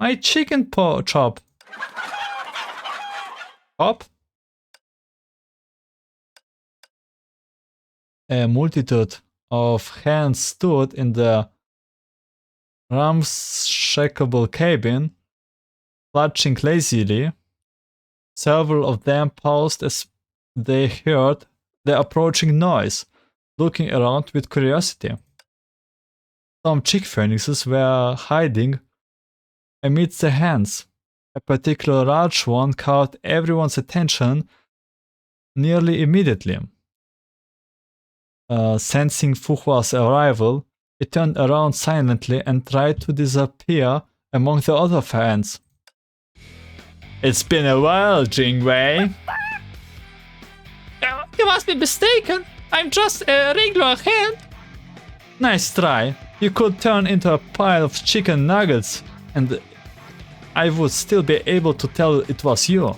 my chicken chop. Chop? A multitude of hands stood in the ramshackle cabin, clutching lazily. Several of them paused as they heard the approaching noise, looking around with curiosity. Some chick phoenixes were hiding amidst the hands. A particular large one caught everyone's attention nearly immediately. Sensing Fuhua's arrival, it turned around silently and tried to disappear among the other fans. It's been a while, Jingwei. You must be mistaken. I'm just a regular hand. Nice try. You could turn into a pile of chicken nuggets and I would still be able to tell it was you.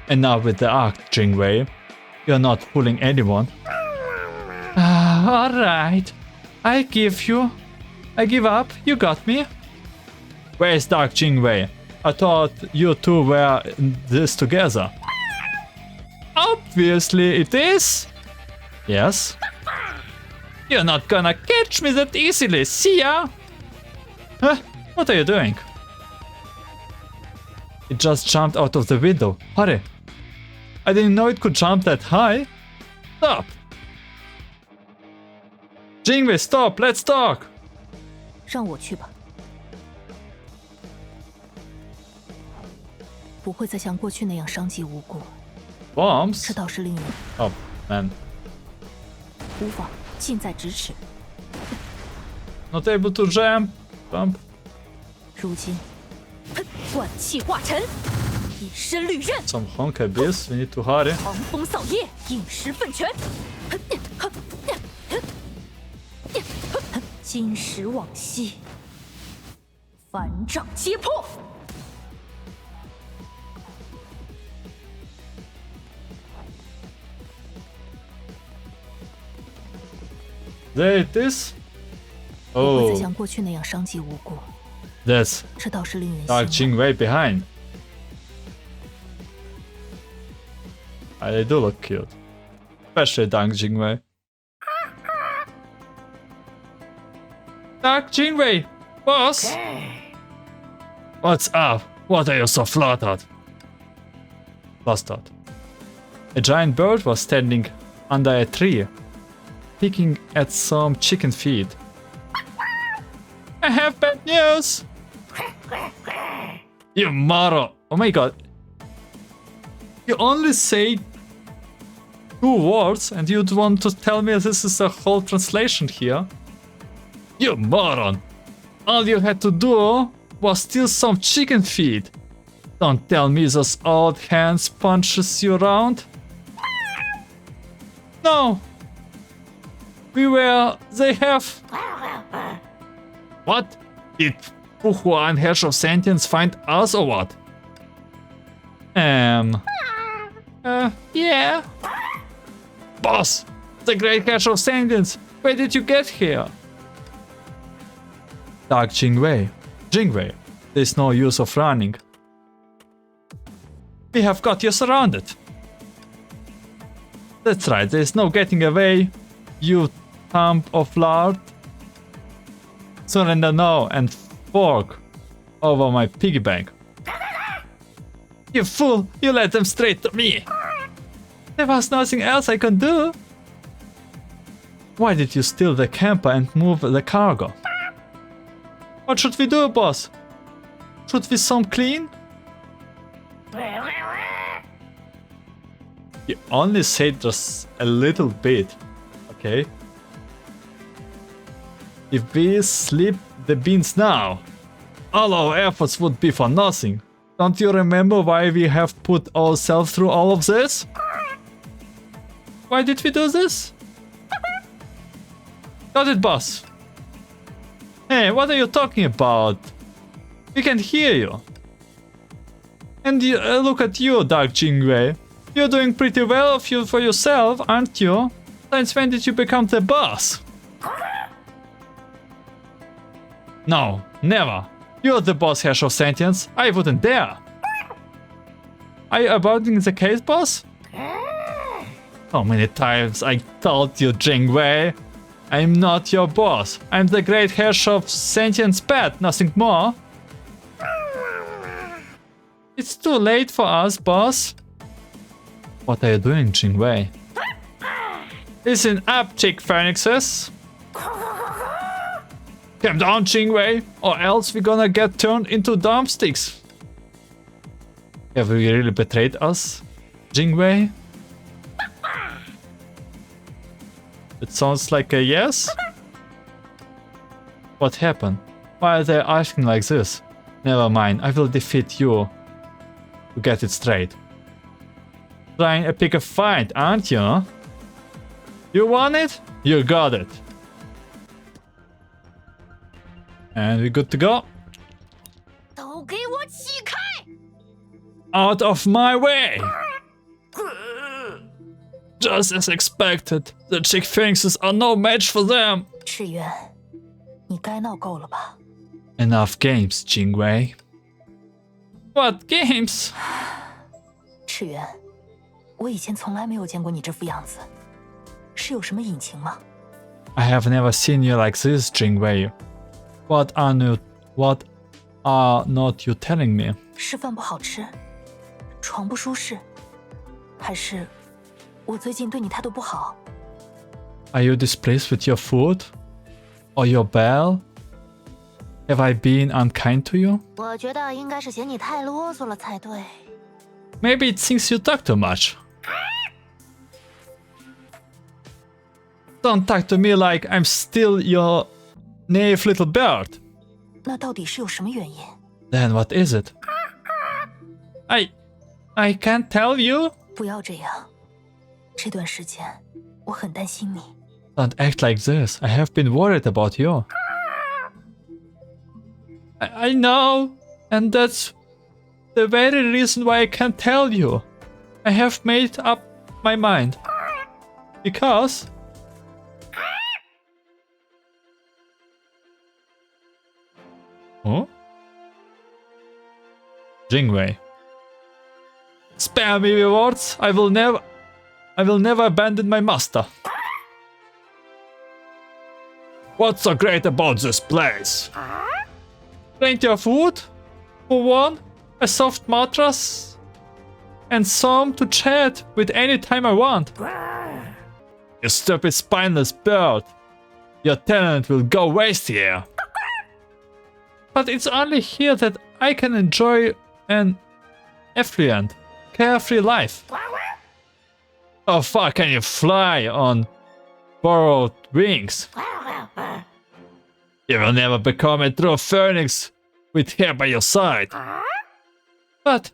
And now with the act, Jingwei. You're not fooling anyone. Alright. I give up. You got me. Where's Dark Jingwei? I thought you two were in this together. Obviously it is. Yes. You're not gonna catch me that easily, see ya? Huh? What are you doing? It just jumped out of the window. Hurry. I didn't know it could jump that high. Stop. Jingwei, stop. Let's talk. 让我去吧，不会再像过去那样伤及无辜。 Bombs? 这倒是令人 Oh, man. 无法近在咫尺。 Not able to jump. 如今，万气化尘，一身利刃。 Some Honkai beers. We need to hurry. 狂风扫叶，饮食奋拳。金石往昔，反掌揭破。 There it is. 不会再 Oh, 像过去那样伤及无辜， that's 这倒是令人 Dark 心寒。 Jingwei behind. They do look cute. Especially Dark Jingwei. Dark Jingwei! Boss! What's up? What are you so flustered? A giant bird was standing under a tree, picking at some chicken feet. I have bad news! You moron! Oh my god. You only say 2 words and you want to tell me this is a whole translation here? You moron! All you had to do was steal some chicken feet. Don't tell me those old hands punches you around. No! Beware, they have... What? Did Fuhua and Herrscher of Sentience find us or what? Yeah. Boss! The Great Herrscher of Sentience! Where did you get here? Dark Jingwei. Jingwei, there's no use of running. We have got you surrounded. That's right, there's no getting away, you thumb of lard. Surrender now and fork over my piggy bank. You fool, you led them straight to me. There was nothing else I could do. Why did you steal the camper and move the cargo? What should we do, boss? Should we some clean? You only said just a little bit, okay? If we slip the beans now, all our efforts would be for nothing. Don't you remember why we have put ourselves through all of this? Why did we do this? Got it, boss. Hey, what are you talking about? We can hear you. And look at you, Dark Jingwei. You're doing pretty well for yourself, aren't you? Since when did you become the boss? No, never. You're the boss, Herrscher of Sentience. I wouldn't dare. Are you abandoning the case, boss? How many times I told you, Jingwei? I'm not your boss. I'm the great Herrscher of Sentience pet, nothing more. It's too late for us, boss. What are you doing, Jingwei? Listen up, chick phoenixes. Calm down, Jingwei, or else we're gonna get turned into drumsticks. Have you really betrayed us, Jingwei? It sounds like a yes? What happened? Why are they asking like this? Never mind, I will defeat you. To get it straight. Trying to pick a fight, aren't you? You want it? You got it. And we're good to go. 都给我起开！ Out of my way! Just as expected, the chick phoenixes are no match for them. 赤渊，你该闹够了吧？ Enough games, Jingwei. What games? 赤渊，我以前从来没有见过你这副样子，是有什么隐情吗？ I have never seen you like this, Jingwei. What are not you telling me? 是饭不好吃，床不舒适，还是我最近对你态度不好？ Are you displeased with your food? Or your bell? Have I been unkind to you? 我觉得应该是嫌你太啰嗦了才对。 Maybe it thinks you talk too much. Don't talk to me like I'm still your naive little bird. 那到底是有什么原因？ Then what is it? I can't tell you. 不要这样，这段时间我很担心你。 Don't act like this. I have been worried about you. I know, and that's the very reason why I can't tell you. I have made up my mind. Because... Huh? Jingwei. Spare me with words. I will never abandon my master. What's so great about this place? Plenty of food, for one, a soft mattress, and some to chat with any time I want. You stupid spineless bird. Your talent will go waste here. But it's only here that I can enjoy an affluent, carefree life. How far can you fly on borrowed wings? You will never become a true phoenix with her by your side. But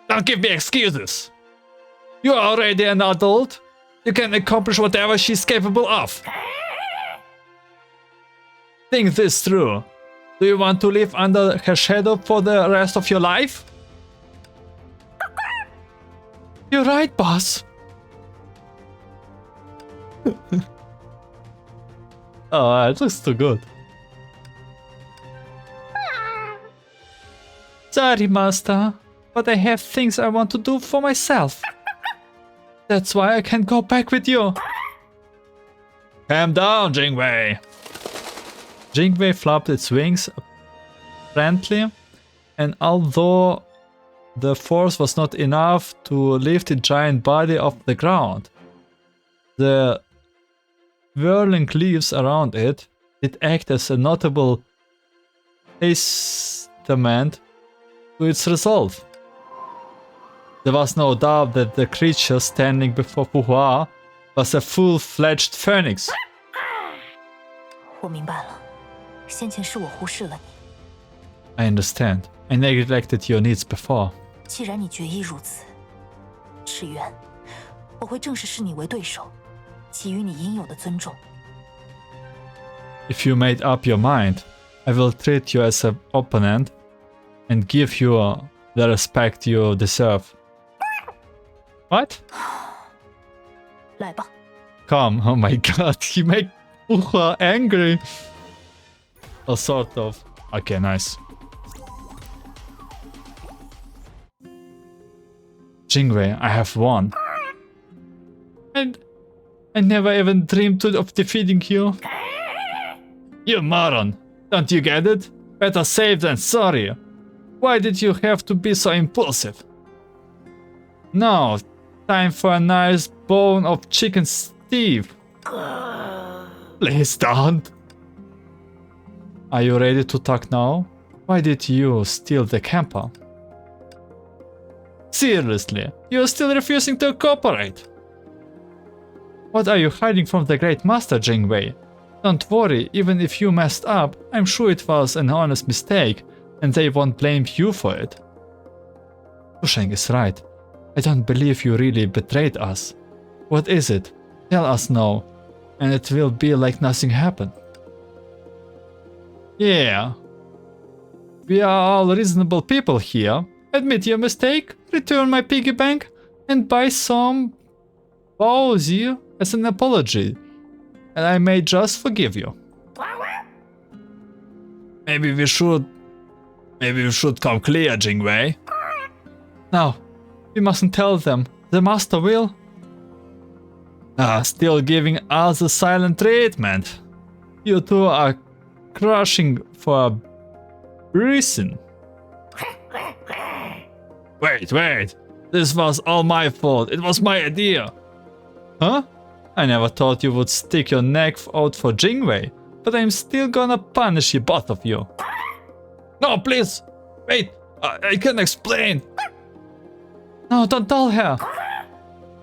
don't give me excuses. You are already an adult. You can accomplish whatever she's capable of. Think this through. Do you want to live under her shadow for the rest of your life? You're right, boss. Oh, it looks too good. Sorry, master, but I have things I want to do for myself. That's why I can't go back with you. Calm down, Jingwei. Jingwei flapped its wings apparently, and although the force was not enough to lift the giant body off the ground, the whirling leaves around it did act as a notable testament to its resolve. There was no doubt that the creature standing before Puhua was a full-fledged phoenix. 我明白了，先前是我忽视了你。I understand. I neglected your needs before. 既然你决意如此，赤渊，我会正式视你为对手，给予你应有的尊重。 If you made up your mind, I will treat you as an opponent and give you the respect you deserve. What? 来吧。 Come, oh my god, he made Fuhua angry. Or sort of. Okay, nice. Jingwei, I have won. And I never even dreamed of defeating you. You moron! Don't you get it? Better safe than sorry. Why did you have to be so impulsive? Now, time for a nice bone of chicken stew. Please don't. Are you ready to talk now? Why did you steal the camper? Seriously, you're still refusing to cooperate. What are you hiding from the Great Master, Jingwei? Don't worry, even if you messed up, I'm sure it was an honest mistake, and they won't blame you for it. Susheng is right. I don't believe you really betrayed us. What is it? Tell us now, and it will be like nothing happened. Yeah. We are all reasonable people here. Admit your mistake, return my piggy bank, and buy some Bowsy as an apology. And I may just forgive you. Maybe we should come clear, Jingwei. No, we mustn't tell them. The master will. Still giving us a silent treatment. You two are crushing for a reason. Wait. This was all my fault. It was my idea. Huh? I never thought you would stick your neck out for Jingwei, but I'm still gonna punish you, both of you. No, please! Wait! I can explain! No, don't tell her!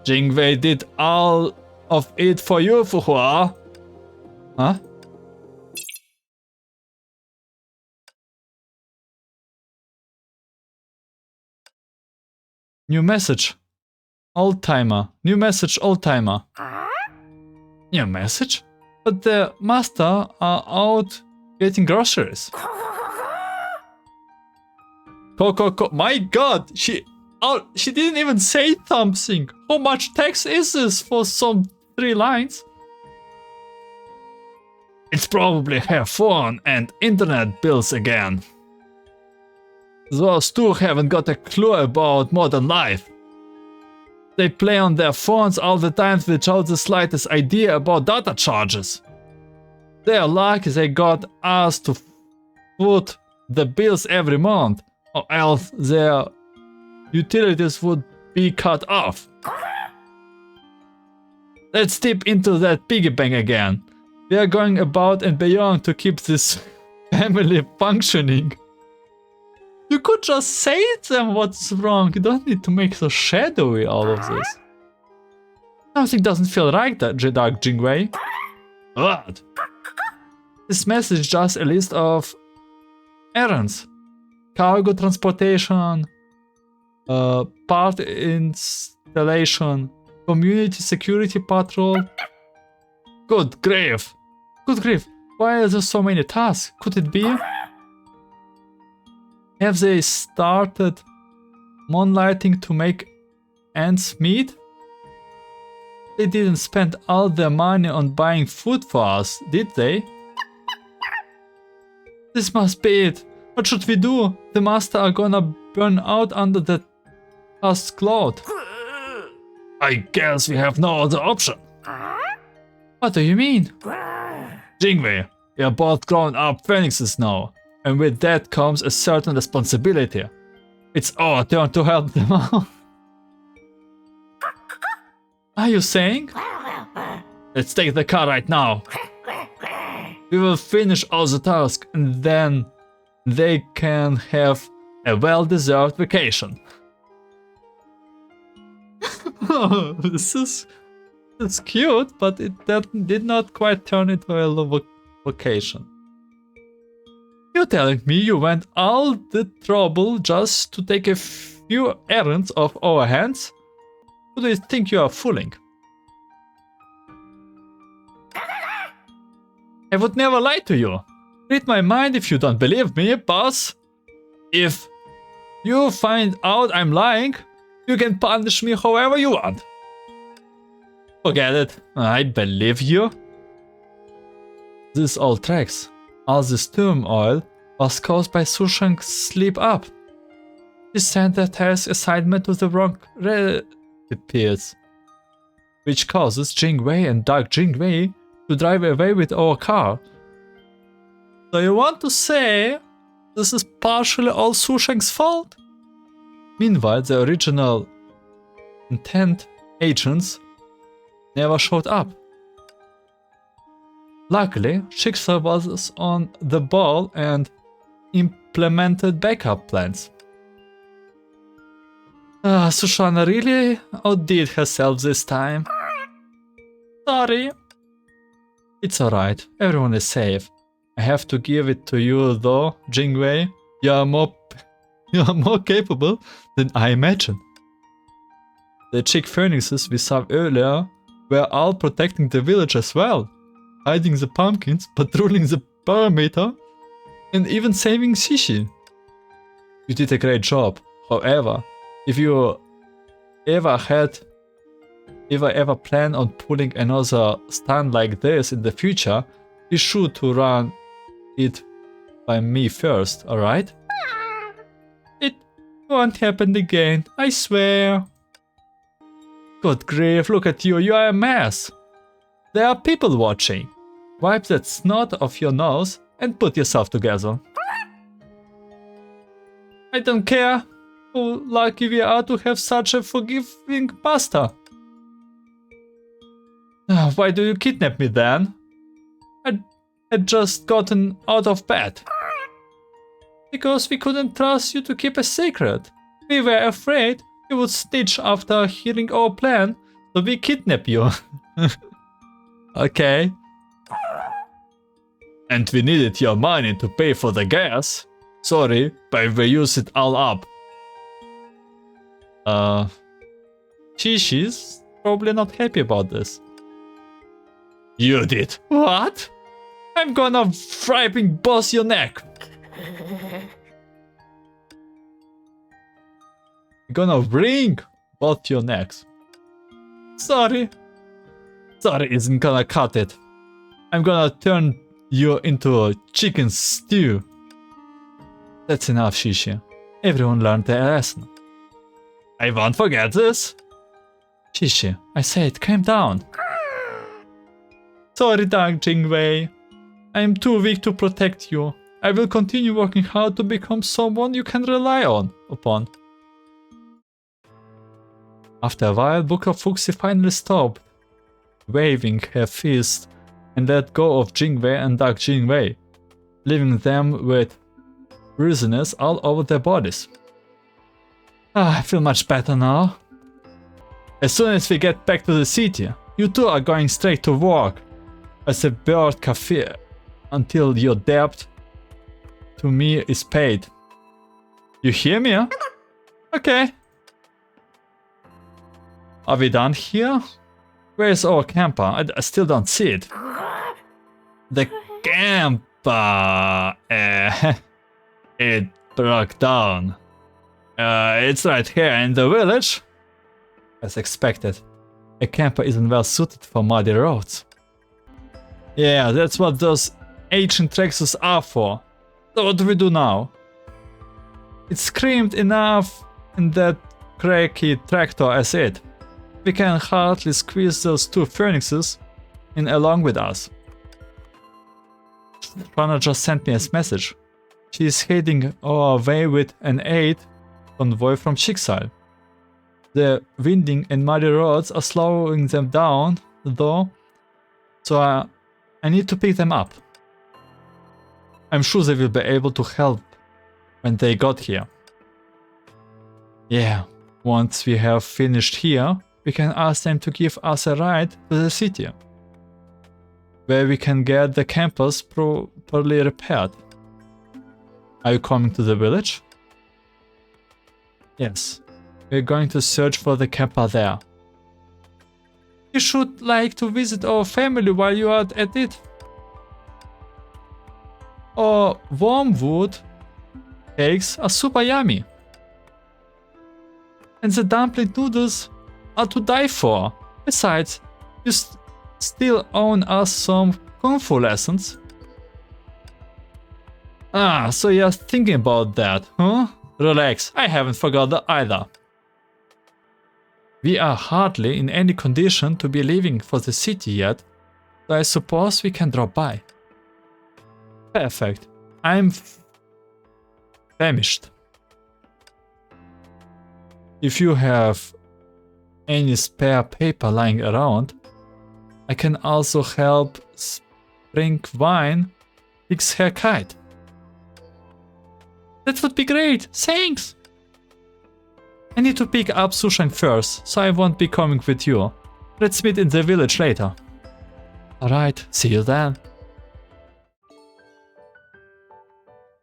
Jingwei did all of it for you, Fuhua! Huh? New message. Old-timer. New message, old-timer. New message? But the master are out getting groceries. My god! She didn't even say something! How much text is this for some 3 lines? It's probably her phone and internet bills again. Those two haven't got a clue about modern life. They play on their phones all the time without the slightest idea about data charges. They are lucky they got us to foot the bills every month, or else their utilities would be cut off. Let's dip into that piggy bank again. We are going above and beyond to keep this family functioning. You could just say to them what's wrong. You don't need to make so shadowy all of this. Something doesn't feel right, Dark Jingwei. What? This message is just a list of errands. Cargo transportation, part installation, community security patrol. Good grief. Good grief. Why are there so many tasks? Could it be? Have they started moonlighting to make ends meet? They didn't spend all their money on buying food for us, did they? This must be it. What should we do? The master are gonna burn out under that task cloud. I guess we have no other option. What do you mean? Jingwei, we are both grown-up phoenixes now. And with that comes a certain responsibility. It's our turn to help them out. Are you saying? Let's take the car right now. We will finish all the tasks and then they can have a well-deserved vacation. This is cute, but that did not quite turn into a vacation. You telling me you went all the trouble just to take a few errands off our hands? Who do you think you are fooling? I would never lie to you. Read my mind if you don't believe me, boss. If you find out I'm lying, you can punish me however you want. Forget it. I believe you. This all tracks. All this turmoil was caused by Sushang's slip-up. She sent the task assignment to the wrong recipients, which causes Jingwei and Dark Jingwei to drive away with our car. So you want to say this is partially all Sushang's fault? Meanwhile, the original intent agents never showed up. Luckily, Schicksal was on the ball and implemented backup plans. Sushana really outdid herself this time. Sorry. It's alright, everyone is safe. I have to give it to you though, Jingwei. You are more capable than I imagined. The chick phoenixes we saw earlier were all protecting the village as well. Hiding the pumpkins, patrolling the perimeter, and even saving Shishi. You did a great job. However, if you ever plan on pulling another stunt like this in the future, be sure to run it by me first, alright? It won't happen again, I swear. Good grief, look at you, you are a mess. There are people watching. Wipe that snot off your nose and put yourself together. I don't care how lucky we are to have such a forgiving master. Why do you kidnap me then? I had just gotten out of bed. Because we couldn't trust you to keep a secret. We were afraid you would snitch after hearing our plan, so we kidnap you. Okay. And we needed your money to pay for the gas. Sorry, but we used it all up. Shishi's probably not happy about this. You did. What? I'm gonna fripping boss your neck. I'm gonna wring both your necks. Sorry. Sorry isn't gonna cut it. I'm gonna turn you into a chicken stew. That's enough, Shishi. Everyone learned their lesson. I won't forget this. Shishi, I said calm down. Sorry, Dark Jingwei. I am too weak to protect you. I will continue working hard to become someone you can rely upon. After a while, Buka Fuxi finally stopped, waving her fist, and let go of Jingwei and Dark Jingwei, leaving them with bruises all over their bodies. I feel much better now. As soon as we get back to the city, you two are going straight to work as a bird cafe until your debt to me is paid. You hear me? Huh? Okay. Are we done here? Where is our camper? I still don't see it. The camper... it broke down. It's right here in the village. As expected, a camper isn't well suited for muddy roads. Yeah, that's what those ancient tractors are for. So what do we do now? It screamed enough in that cracky tractor as it. We can hardly squeeze those two phoenixes in along with us. Rana just sent me a message. She is heading our way with an aid convoy from Schicksal. The winding and muddy roads are slowing them down, though, so I need to pick them up. I'm sure they will be able to help when they got here. Yeah, once we have finished here, we can ask them to give us a ride to the city, where we can get the campus properly repaired. Are you coming to the village? Yes. We're going to search for the Kappa there. You should like to visit our family while you are at it. Our wormwood cakes are super yummy. And the dumpling noodles are to die for. Besides, you still own us some kung fu lessons. Ah, so you're thinking about that, huh? Relax, I haven't forgotten either. We are hardly in any condition to be leaving for the city yet, so I suppose we can drop by. Perfect. I'm famished. If you have any spare paper lying around, I can also help Spring Wine fix her kite. That would be great, thanks! I need to pick up Sushang first, so I won't be coming with you. Let's meet in the village later. Alright, see you then.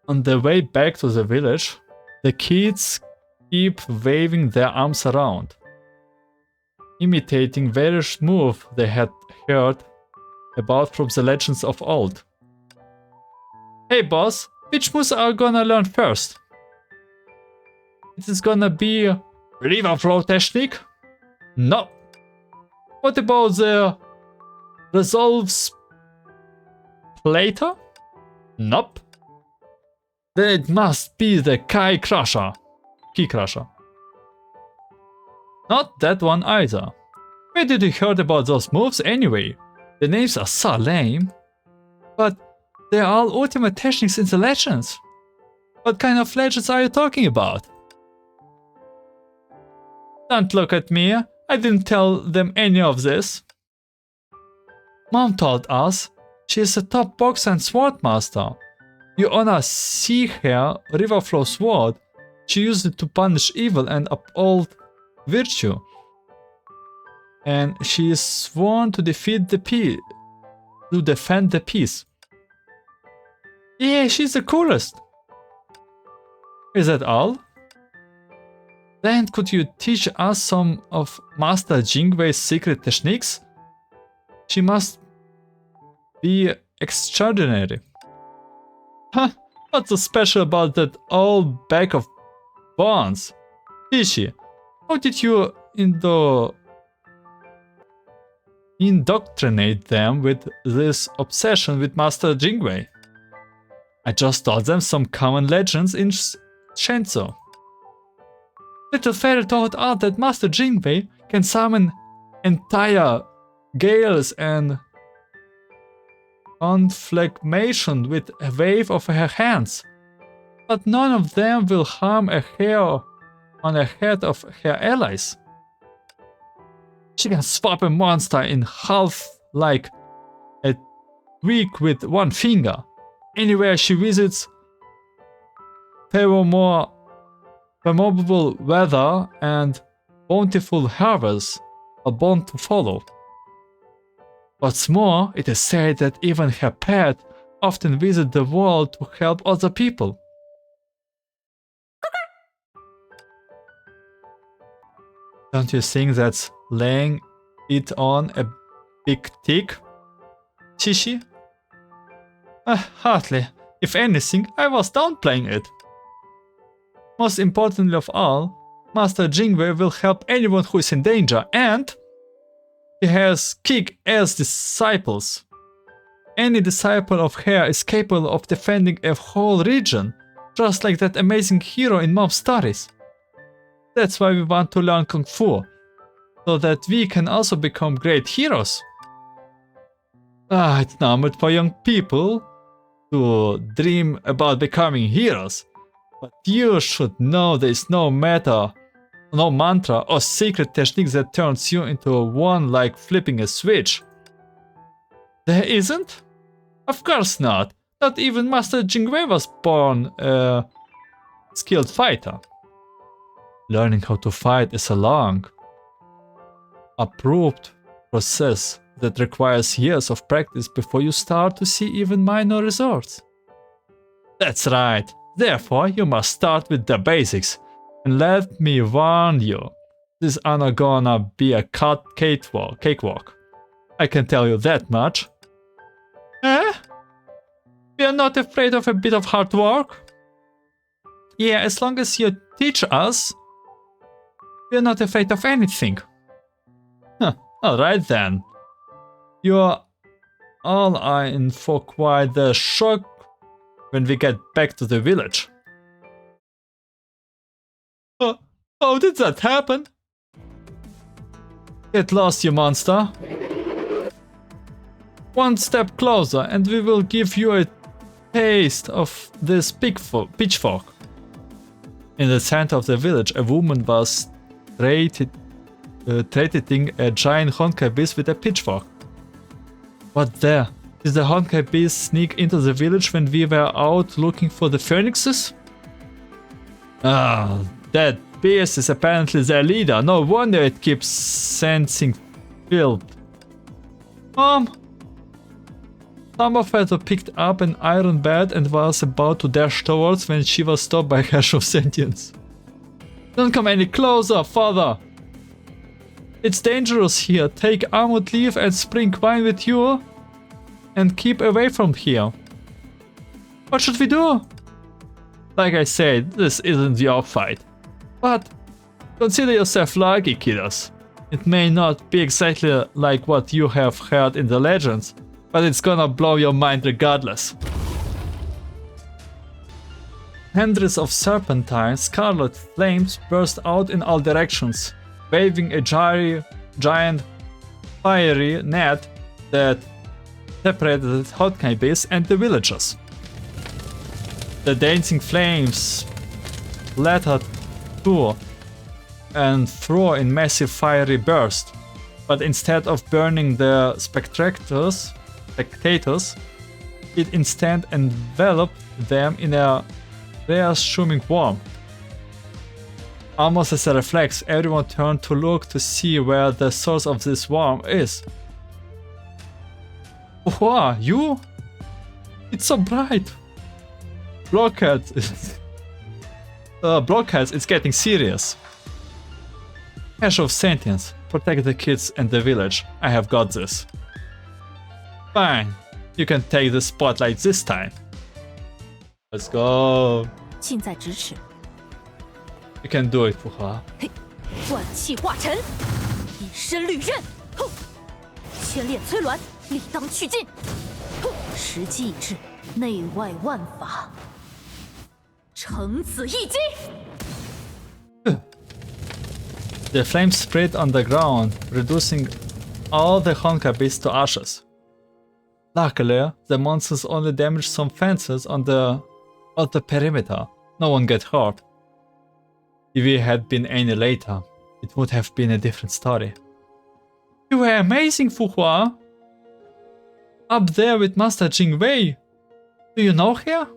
On the way back to the village, the kids keep waving their arms around, imitating various moves they had heard about from the legends of old. Hey boss, which moves are gonna learn first? It is gonna be river flow technique? No. What about the resolves later? Nope. Then it must be the Key Crusher. Not that one either. Where did you heard about those moves anyway? The names are so lame. But they are all ultimate techniques in the legends. What kind of legends are you talking about? Don't look at me, I didn't tell them any of this. Mom told us she is a top boxer and sword master. You wanna see her Riverflow sword? She used it to punish evil and uphold virtue. And she is sworn to defend the peace. Yeah, she's the coolest. Is that all? Then could you teach us some of Master Jingwei's secret techniques? She must be extraordinary. Huh, what's so special about that old bag of bones? Fishy, how did you indoctrinate them with this obsession with Master Jingwei? I just taught them some common legends in Shenzhou. Little fairy taught us that Master Jingwei can summon entire gales and conflagration with a wave of her hands, but none of them will harm a hair on the head of her allies. She can swap a monster in half like a twig with one finger. Anywhere she visits, favorable weather and bountiful harvests are bound to follow. What's more, it is said that even her pet often visits the world to help other people. Don't you think that's laying it on a big tick, Chishi? Hardly. If anything, I was downplaying it. Most importantly of all, Master Jingwei will help anyone who is in danger, and he has kick-ass disciples. Any disciple of her is capable of defending a whole region, just like that amazing hero in Mom's stories. That's why we want to learn Kung Fu, so that we can also become great heroes. It's normal for young people to dream about becoming heroes, but you should know there is no mantra or secret technique that turns you into one like flipping a switch. There isn't? Of course not. Not even Master Jingwei was born a skilled fighter. Learning how to fight is a long, approved process that requires years of practice before you start to see even minor results. That's right. Therefore, you must start with the basics. And let me warn you, this is not gonna be a cakewalk. I can tell you that much. Eh? We are not afraid of a bit of hard work. Yeah, as long as you teach us, we are not afraid of anything. Huh, alright then. You are all in for quite the shock when we get back to the village. How did that happen? Get lost, you monster. One step closer and we will give you a taste of this pitchfork. In the center of the village, a woman was threatening a giant Honkai beast with a pitchfork. What there? Did the Honkai beast sneak into the village when we were out looking for the phoenixes? Ah, that beast is apparently their leader. No wonder it keeps sensing filth. Mom! Summerfeather picked up an iron bat and was about to dash towards when she was stopped by Hash of Sentience. Don't come any closer, father! It's dangerous here. Take Armut Leaf and Spring Wine with you and keep away from here. What should we do? Like I said, this isn't your fight. But consider yourself lucky, kiddos. It may not be exactly like what you have heard in the legends, but it's gonna blow your mind regardless. Hundreds of serpentine scarlet flames burst out in all directions, waving a giant fiery net that separated the Honkai base and the villagers. The dancing flames flattered to and fro in massive fiery bursts, but instead of burning the spectators, it instead enveloped them in a reassuring warmth. Almost as a reflex, everyone turned to look to see where the source of this warmth is. Wow, you? It's so bright. Blockheads, it's getting serious. Hash of Sentience, protect the kids and the village. I have got this. Fine, you can take the spotlight this time. Let's go. 近在咫尺。 You can do it, Fuha. 嘿，断气化尘，一身履刃，哼，千炼摧鸾，理当去尽。哼，时机已至，内外万法，乘此一击。 The flames spread on the ground, reducing all the Honkai beasts to ashes. Luckily, the monsters only damaged some fences on the perimeter. No one got hurt. If it had been any later, it would have been a different story. You were amazing, Fuhua! Up there with Master Jingwei. Do you know her?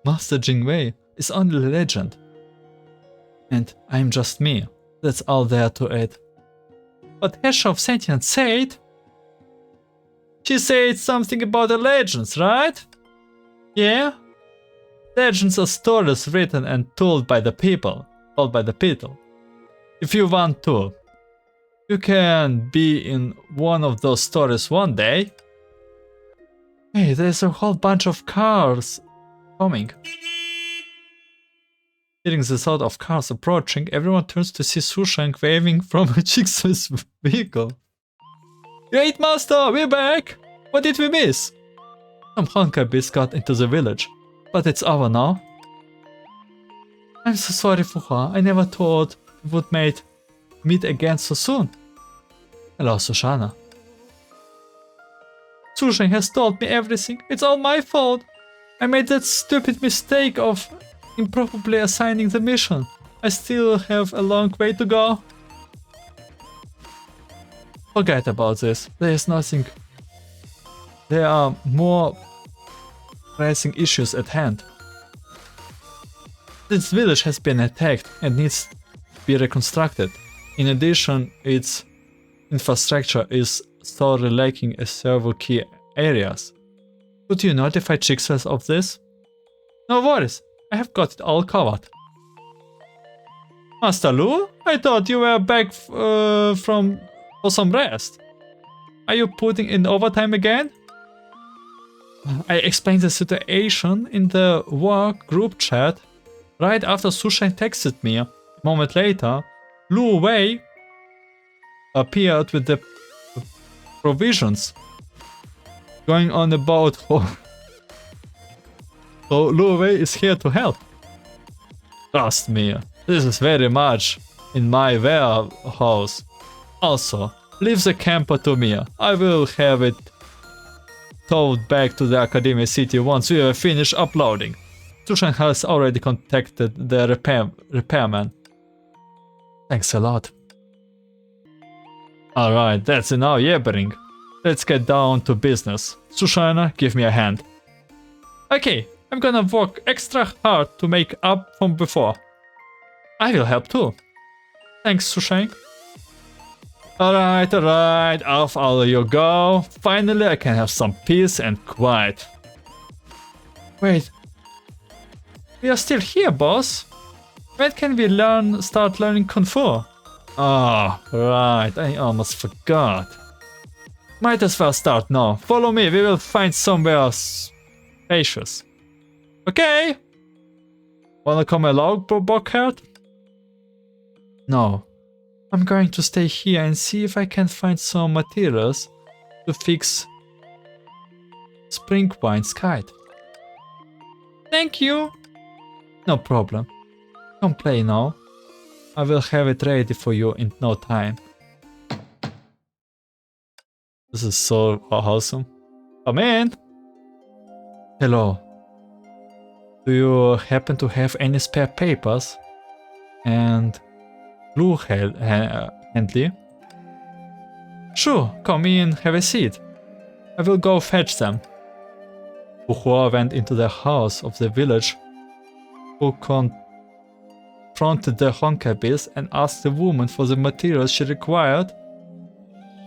Master Jingwei is only a legend. And I'm just me. That's all there to it. But Hash of Sentience said... She said something about the legends, right? Yeah? Legends are stories written and told by the people. If you want to, you can be in one of those stories one day. Hey, there's a whole bunch of cars coming. Hearing the sound of cars approaching, everyone turns to see Sushank waving from a Jigsa's vehicle. Great Master, we're back! What did we miss? Some Honkai beasts got into the village, but it's over now. I'm so sorry, Fuha. I never thought we would meet again so soon. Hello, Sushana. Sushank has told me everything. It's all my fault. I made that stupid mistake of improperly assigning the mission. I still have a long way to go. Forget about this. There is nothing. There are more pressing issues at hand. This village has been attacked and needs to be reconstructed. In addition, its infrastructure is sorely lacking in several key areas. Could you notify Jigsaw of this? No worries, I have got it all covered. Master Lu, I thought you were back for some rest. Are you putting in overtime again? I explained the situation in the work group chat right after Sushan texted me. A moment later, Lu Wei appeared with the provisions going on about home. So Lu Wei is here to help. Trust me, this is very much in my warehouse. Also, leave the camper to me. I will have it towed back to the Academy City once we have finished uploading. Sushan has already contacted the repairman. Thanks a lot. Alright, that's enough yabbering. Let's get down to business. Sushana, give me a hand. Okay, I'm gonna work extra hard to make up from before. I will help too. Thanks, Sushan. Alright, off all you go. Finally, I can have some peace and quiet. Wait. We are still here, boss. When can we start learning Kung Fu? Oh, right, I almost forgot. Might as well start now. Follow me, we will find somewhere spacious. Okay. Wanna come along, Bockhead? No. I'm going to stay here and see if I can find some materials to fix Springwine's kite. Thank you! No problem. Come play now. I will have it ready for you in no time. This is so awesome. Come in! Hello. Do you happen to have any spare papers? And glue handy? Sure, come in, have a seat. I will go fetch them. Buhua went into the house of the village, who confronted the Honkai beast and asked the woman for the materials she required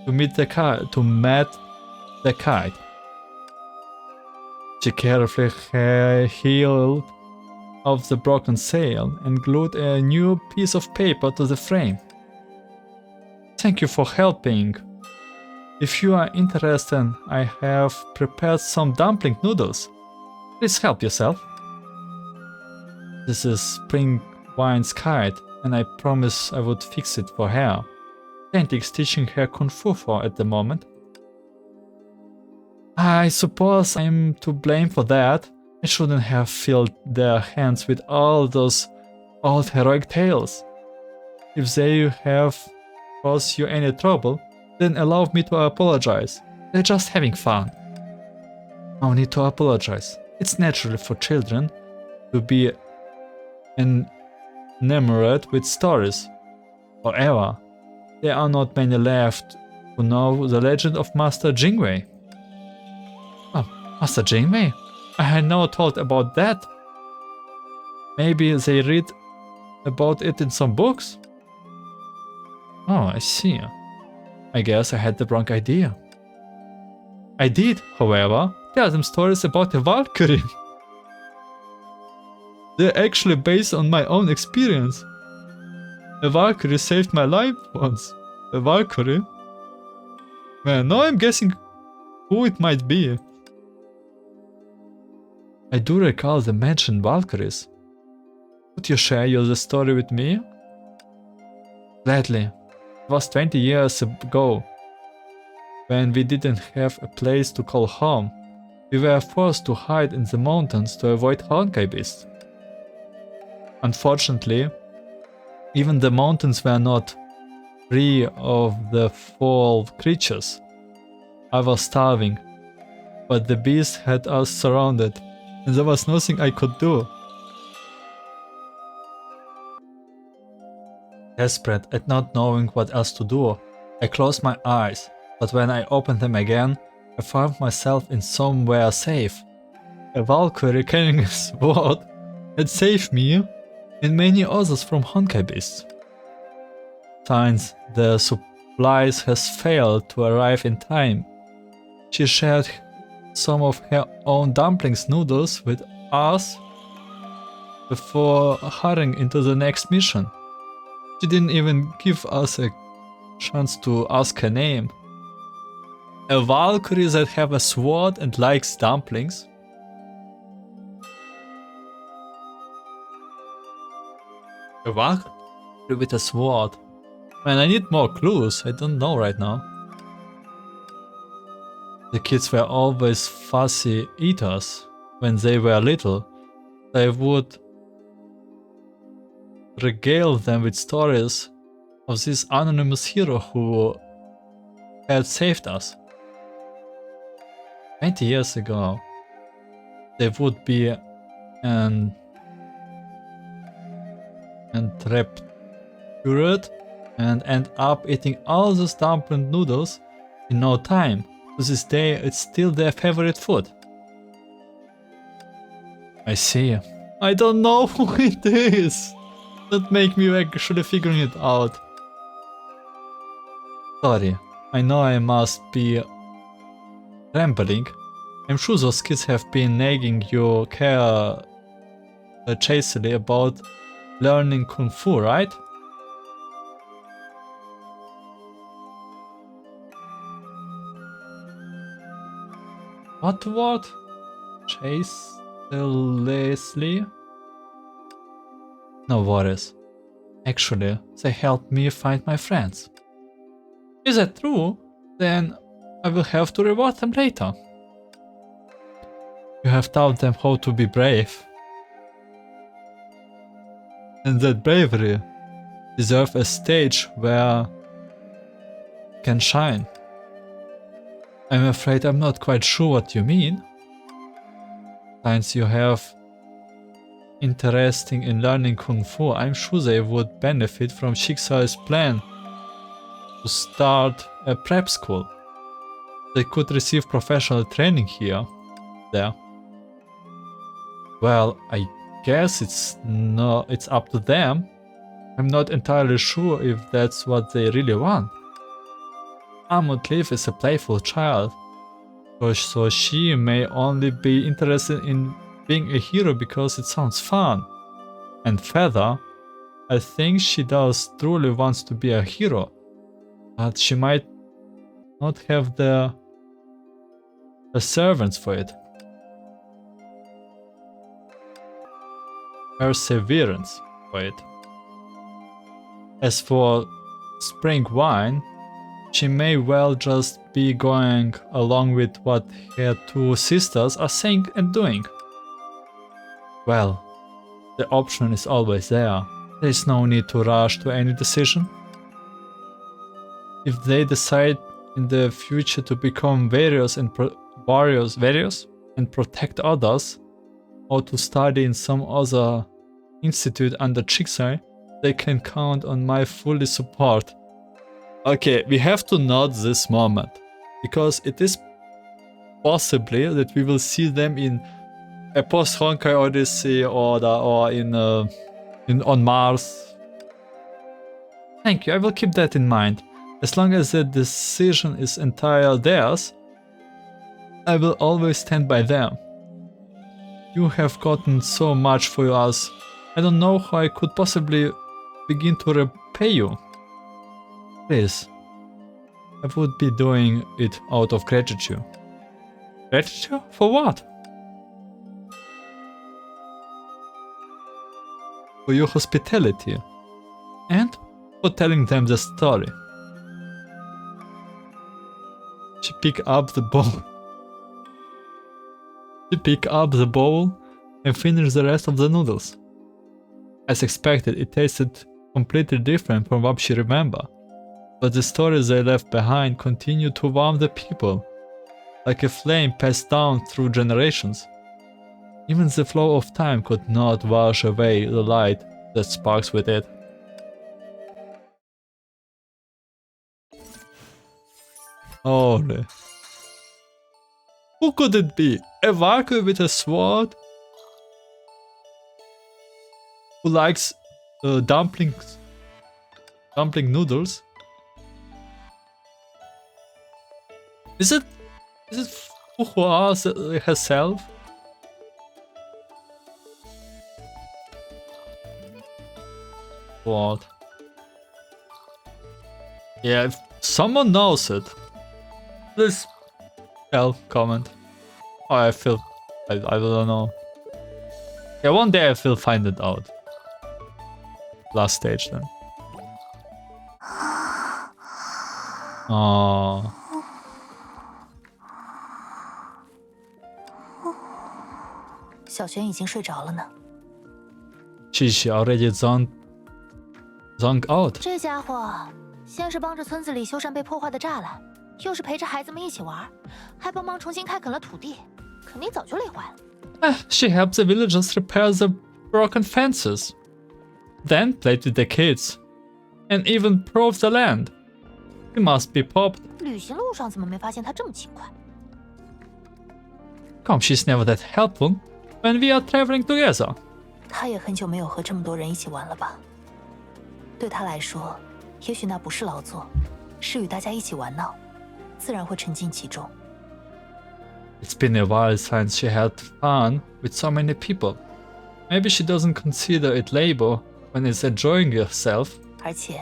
to meet the kite. She carefully healed off the broken sail and glued a new piece of paper to the frame. Thank you for helping. If you are interested, I have prepared some dumpling noodles. Please help yourself. This is Springwine's kite, and I promised I would fix it for her. Tantic's teaching her Kung Fu for at the moment. I suppose I'm to blame for that. I shouldn't have filled their hands with all those old heroic tales. If they have caused you any trouble, then allow me to apologize. They're just having fun. No need to apologize. It's natural for children to be enamored with stories. However, there are not many left who know the legend of Master Jingwei. Oh, Master Jingwei? I had never thought about that. Maybe they read about it in some books? Oh, I see. I guess I had the wrong idea. I did, however, tell them stories about a Valkyrie. They're actually based on my own experience. A Valkyrie saved my life once. A Valkyrie? Man, now I'm guessing who it might be. I do recall the mentioned Valkyries. Would you share your story with me? Gladly. It was 20 years ago, when we didn't have a place to call home. We were forced to hide in the mountains to avoid Honkai beasts. Unfortunately, even the mountains were not free of the foul creatures. I was starving, but the beasts had us surrounded, and there was nothing I could do. Desperate at not knowing what else to do, I closed my eyes, but when I opened them again, I found myself in somewhere safe. A Valkyrie carrying a sword had saved me and many others from Honkai beasts. Since the supplies has failed to arrive in time, she shared some of her own dumplings noodles with us before hurrying into the next mission. She didn't even give us a chance to ask her name. A Valkyrie that have a sword and likes dumplings? A Valkyrie with a sword? Man, I need more clues, I don't know right now. The kids were always fussy eaters when they were little. They would regale them with stories of this anonymous hero who had saved us. 20 years ago, they would be enraptured and end up eating all those dumpling noodles in no time. To this day, it's still their favorite food. I see. I don't know who it is. That make me actually figuring it out. Sorry, I know I must be rambling. I'm sure those kids have been nagging you chastely about learning Kung Fu, right? What? Chastely? No worries. Actually, they helped me find my friends. Is that true? Then I will have to reward them later. You have taught them how to be brave. And that bravery deserves a stage where it can shine. I'm afraid I'm not quite sure what you mean. Since you have interesting in learning Kung Fu, I'm sure they would benefit from Schicksal's plan to start a prep school. They could receive professional training there. Well, I guess it's up to them. I'm not entirely sure if that's what they really want. Amutleaf is a playful child, so she may only be interested in being a hero because it sounds fun. And Feather, I think she does truly wants to be a hero, but she might not have the servants for it. Perseverance for it. As for Spring Wine, she may well just be going along with what her two sisters are saying and doing. Well, the option is always there. There is no need to rush to any decision. If they decide in the future to become warriors and protect others, or to study in some other institute under Chixai, they can count on my full support. Okay, we have to note this moment, because it is possibly that we will see them in a post-Honkai Odyssey or on Mars. Thank you, I will keep that in mind. As long as the decision is entirely theirs, I will always stand by them. You have gotten so much for us. I don't know how I could possibly begin to repay you. Please, I would be doing it out of gratitude. Gratitude? For what? For your hospitality. And for telling them the story. She picked up the bowl and finished the rest of the noodles. As expected, it tasted completely different from what she remembered, but the stories they left behind continued to warm the people, like a flame passed down through generations. Even the flow of time could not wash away the light that sparks with it. Holy. Who could it be? A Valkyrie with a sword? Who likes dumpling noodles? Is it herself. What? Yeah, if someone knows it, please comment. Oh, I don't know. Yeah, one day I will find it out. Last stage then. Oh. 小璇已经睡着了呢。 She already zoned out. 这家伙先是帮着村子里修缮被破坏的栅栏，又是陪着孩子们一起玩，还帮忙重新开垦了土地，肯定早就累坏了。She helped the villagers repair the broken fences, then played with the kids, and even proved the land. He must be popped. 旅行路上怎么没发现他这么勤快？ Come, she's never that helpful when we are traveling together. 他也很久没有和这么多人一起玩了吧？对他来说，也许那不是劳作，是与大家一起玩闹，自然会沉浸其中。 It's been a while since she had fun with so many people. Maybe she doesn't consider it labor when it's enjoying yourself. 而且，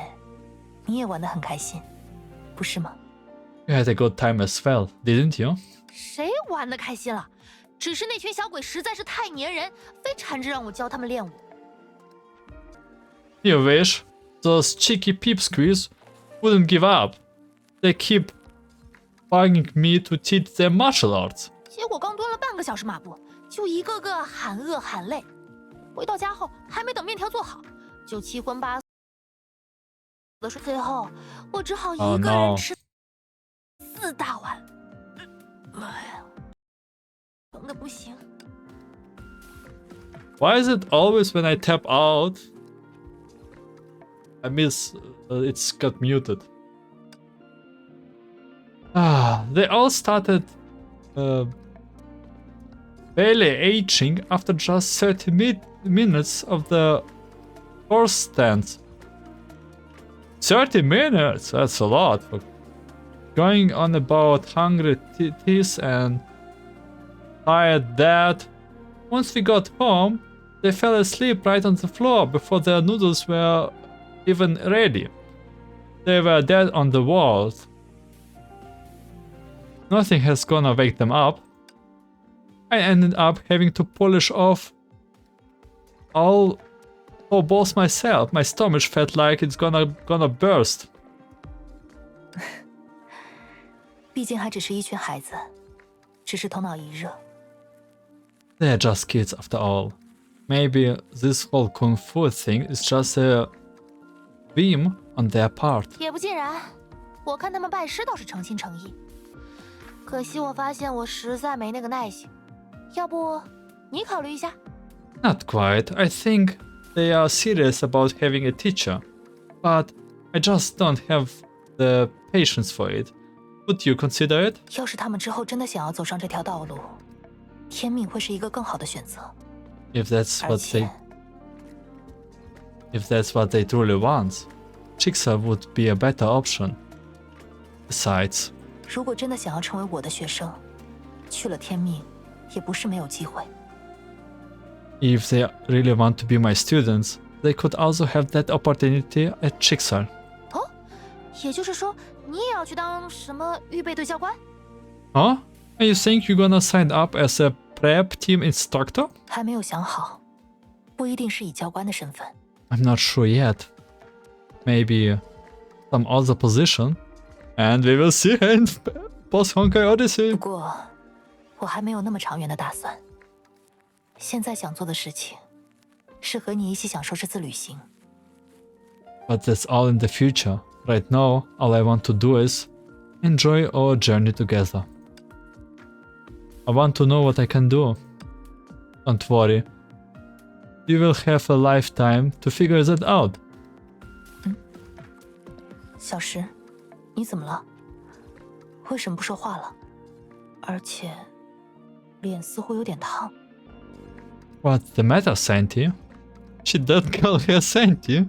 你也玩得很开心，不是吗？ You had a good time as well, didn't you? 谁玩的开心了？只是那群小鬼实在是太粘人，非缠着让我教他们练武。 You wish those cheeky peepsqueaks wouldn't give up. They keep bugging me to teach them martial arts. 结果刚蹲了半个小时马步，就一个个喊饿喊累。回到家后，还没等面条做好，就七荤八素的睡。最后，我只好一个人吃4大碗。哎呀，疼的不行。 Why is it always when I tap out? I miss it's got muted. They all started barely aging after just 30 minutes of the horse stand. 30 minutes? That's a lot. For going on about hungry teeth and tired dad. Once we got home, they fell asleep right on the floor before their noodles were even ready. They were dead on the walls. Nothing has gonna wake them up. I ended up having to polish off all four balls myself. My stomach felt like it's gonna burst. 毕竟还只是一群孩子，只是头脑一热。 They're just kids after all. Maybe this whole kung fu thing is just a whim on their part. 也不尽然，我看他们拜师倒是诚心诚意。可惜我发现我实在没那个耐性，要不你考虑一下？ Not quite. I think they are serious about having a teacher, but I just don't have the patience for it. Would you consider it? 要是他们之后真的想要走上这条道路，天命会是一个更好的选择。 If that's 而 what 且， if that's what they truly want, Jigsaw would be a better option. Besides, 如果真的想要成为我的学生，去了天命，也不是没有机会。 if they really want to be my students, they could also have that opportunity at Jigsaw. 哦，也就是说，你也要去当什么预备队教官？ Huh? And you think you're gonna sign up as a prep team instructor? 还没有想好，不一定是以教官的身份。 I'm not sure yet. Maybe some other position. And we will see in post Honkai 不 Odyssey. 过，我还没有那么长远的打算。现在想做的事情，是和你一起享受这次旅行。 But that's all in the future. Right now, all I want to do is enjoy our journey together. I want to know what I can do. Don't worry. You will have a lifetime to figure that out. 小石，你怎么了？为什么不说话了？而且，脸似乎有点烫。 What's the matter, Santi? She did call her Santi.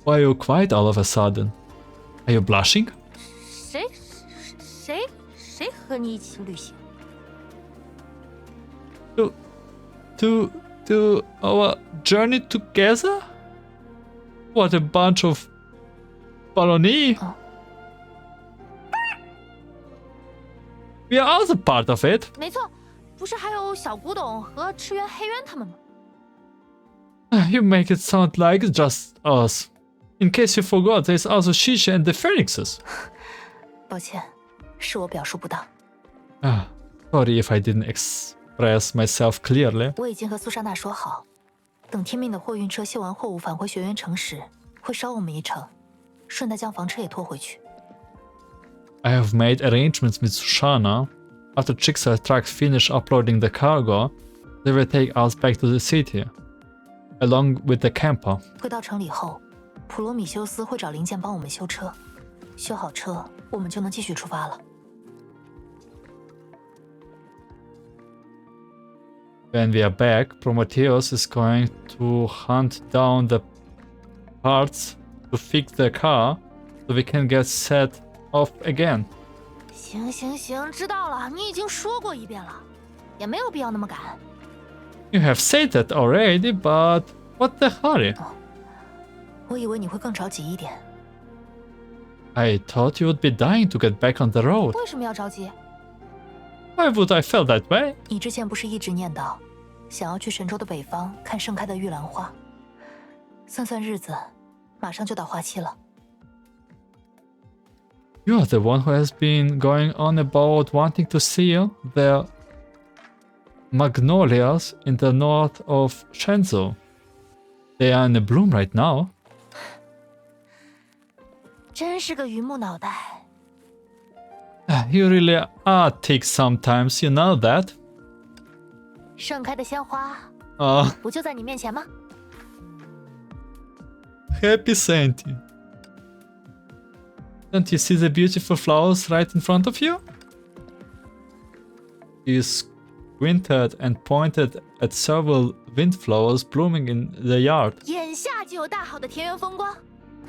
Why are you quiet all of a sudden? Are you blushing? 谁和你一起旅行。To our journey together? What a bunch of baloney! We are also part of it. 没错，不是还有小古董和赤原黑渊他们吗？ You make it sound like it's just us. In case you forgot, there's also Shisha and the Phoenixes. 抱歉，是我表述不当。Sorry if I didn't express myself clearly. 我已经和苏莎娜说好，等天命的货运车卸完货物返回学园城时，会捎我们一程，顺带将房车也拖回去。I have made arrangements with Sushana. After Jigsaw trucks finish uploading the cargo, they will take us back to the city, along with the camper. 回到城里后，普罗米修斯会找零件帮我们修车，修好车，我们就能继续出发了。When we are back, Prometheus is going to hunt down the parts to fix the car, so we can get set off again. 行，知道了，你已经说过一遍了，也没有必要那么赶。You have said that already, but what the hurry? 我以为你会更着急一点。I thought you would be dying to get back on the road. 为什么要着急？ Why would I feel that way? 你之前不是一直念叨，想要去神州的北方看盛开的玉兰花？算算日子，马上就到花期了。You are the one who has been going on about wanting to see the magnolias in the north of Shenzhou. They are in bloom right now. 真是个榆木脑袋。You really are thick sometimes, you know that. 盛开的鲜花，不就在你面前吗？ Happy Santy. Don't you see the beautiful flowers right in front of you? He squinted and pointed at several windflowers blooming in the yard. 眼下就有大好的田园风光，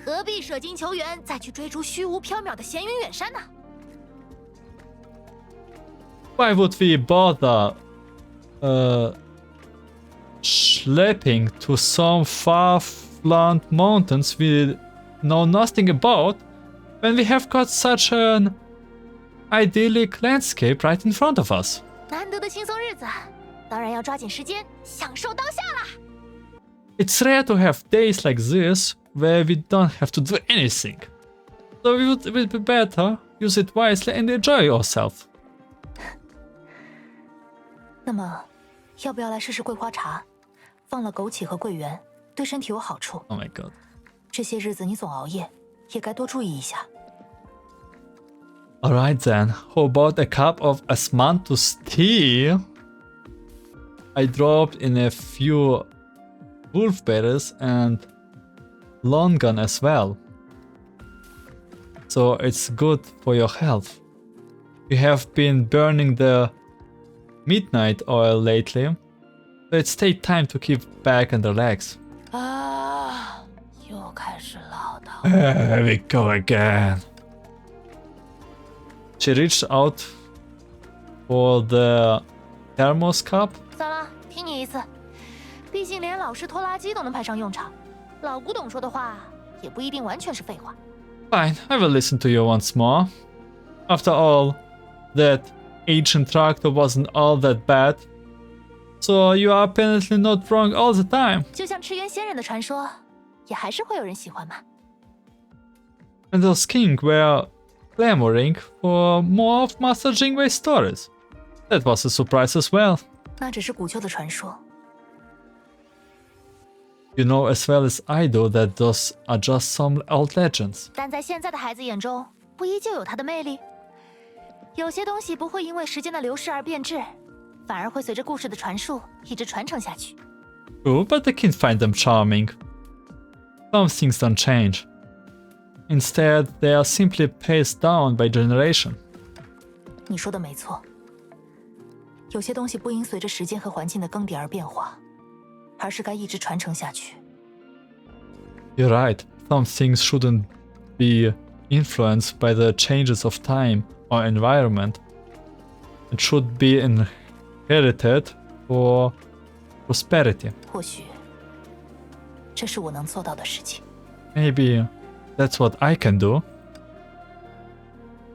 何必舍近求远，再去追逐虚无缥缈的闲云远山呢？ Why would we bother schlepping to some far-flung mountains we know nothing about when we have got such an idyllic landscape right in front of us? 难得的轻松日子，当然要抓紧时间享受当下啦。 It's rare to have days like this where we don't have to do anything. So it would be better use it wisely and enjoy yourself. 那么，要不要来试试桂花茶？放了枸杞和桂圆，对身体有好处。Oh my god. 这些日子你总熬夜，也该多注意一下。Alright then, how about a cup of Asmanthus tea? I dropped in a few wolfberries and longan as well. So it's good for your health. You have been burning the midnight oil lately, so it's take time to keep back and relax. 又开始唠叨。Here we go again. She reached out for the thermos cup. 算了，听你一次。毕竟连老式拖拉机都能派上用场，老古董说的话也不一定完全是废话。Fine, I will listen to you once more. After all, that ancient tractor wasn't all that bad. So you are apparently not wrong all the time. 就像赤原仙人的传说，也还是会有人喜欢嘛。And those king were clamoring for more of Master Jingwei's stories. That was a surprise as well. 那只是古旧的传说。You know as well as I do that those are just some old legends. 但在现在的孩子眼中，不依旧有它的魅力。有些东西不会因为时间的流逝而变质，反而会随着故事的传述一直传承下去。True, but I can find them charming. Some things don't change. Instead, they are simply passed down by generation. 你说的没错，有些东西不应随着时间和环境的更迭而变化，而是该一直传承下去。You're right. Some things shouldn't be influenced by the changes of time or environment, and should be inherited for prosperity. 或许，这是我能做到的事情。 Maybe that's what I can do.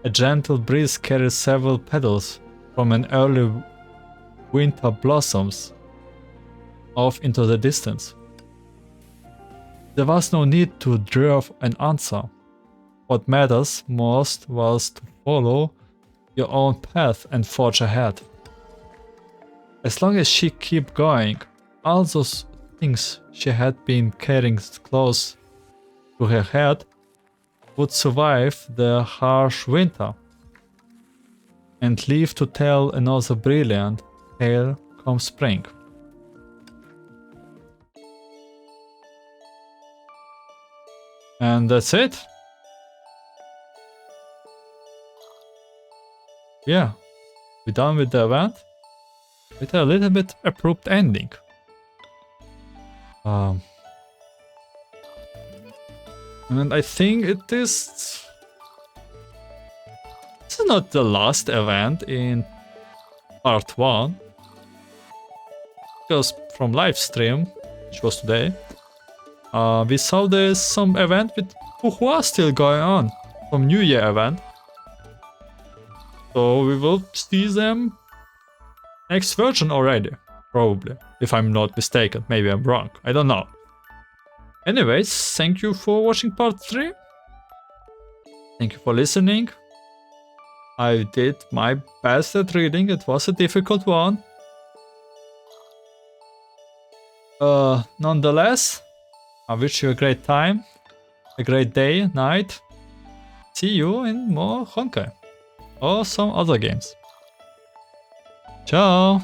A gentle breeze carries several petals from an early winter blossoms off into the distance. There was no need to draw an answer. What matters most was to follow your own path and forge ahead. As long as she kept going, all those things she had been carrying close to her head would survive the harsh winter and live to tell another brilliant tale come spring. And that's it. Yeah, we're done with the event with a little bit abrupt ending. And I think this is not the last event in part 1. Because from live stream, which was today, we saw there's some event with Puhua still going on from New Year event. So we will see them next version already, probably, if I'm not mistaken. Maybe I'm wrong, I don't know. Anyways, thank you for watching part 3. Thank you for listening. I did my best at reading, it was a difficult one. Nonetheless, I wish you a great time, a great day, night. See you in more Honkai or some other games. Ciao!